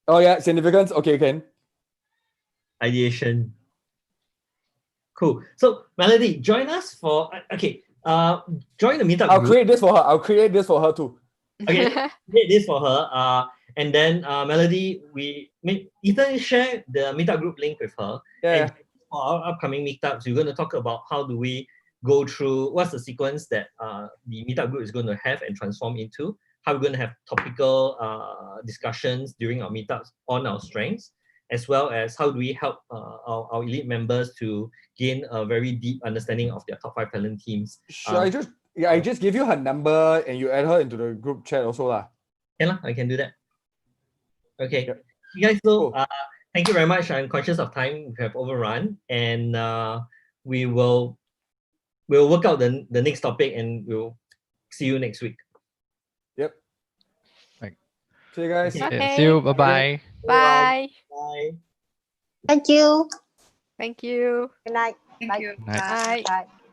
Oh yeah, significance. Okay, Ken. Ideation. Cool. So Melody, join us for join the meetup I'll group. create this for her. I'll create this for her too. Okay, create this for her. And then Melody, Ethan share the meetup group link with her. Yeah. And for our upcoming meetups, we're going to talk about how do we go through what's the sequence that the meetup group is going to have and transform into. How we're going to have topical discussions during our meetups on our strengths, as well as how do we help our elite members to gain a very deep understanding of their top 5 talent teams. Should I just give you her number and you add her into the group chat also lah? Yeah, I can do that. Okay. Yep. You guys, so Cool. thank you very much. I'm conscious of time. We have overrun, and we'll work out the next topic, and we'll see you next week. Yep. Right. See you guys. Okay. Yeah, see you. Bye bye. Bye. Bye. Thank you. Thank you. Good night. Thank Bye. you. Night. Bye. Bye.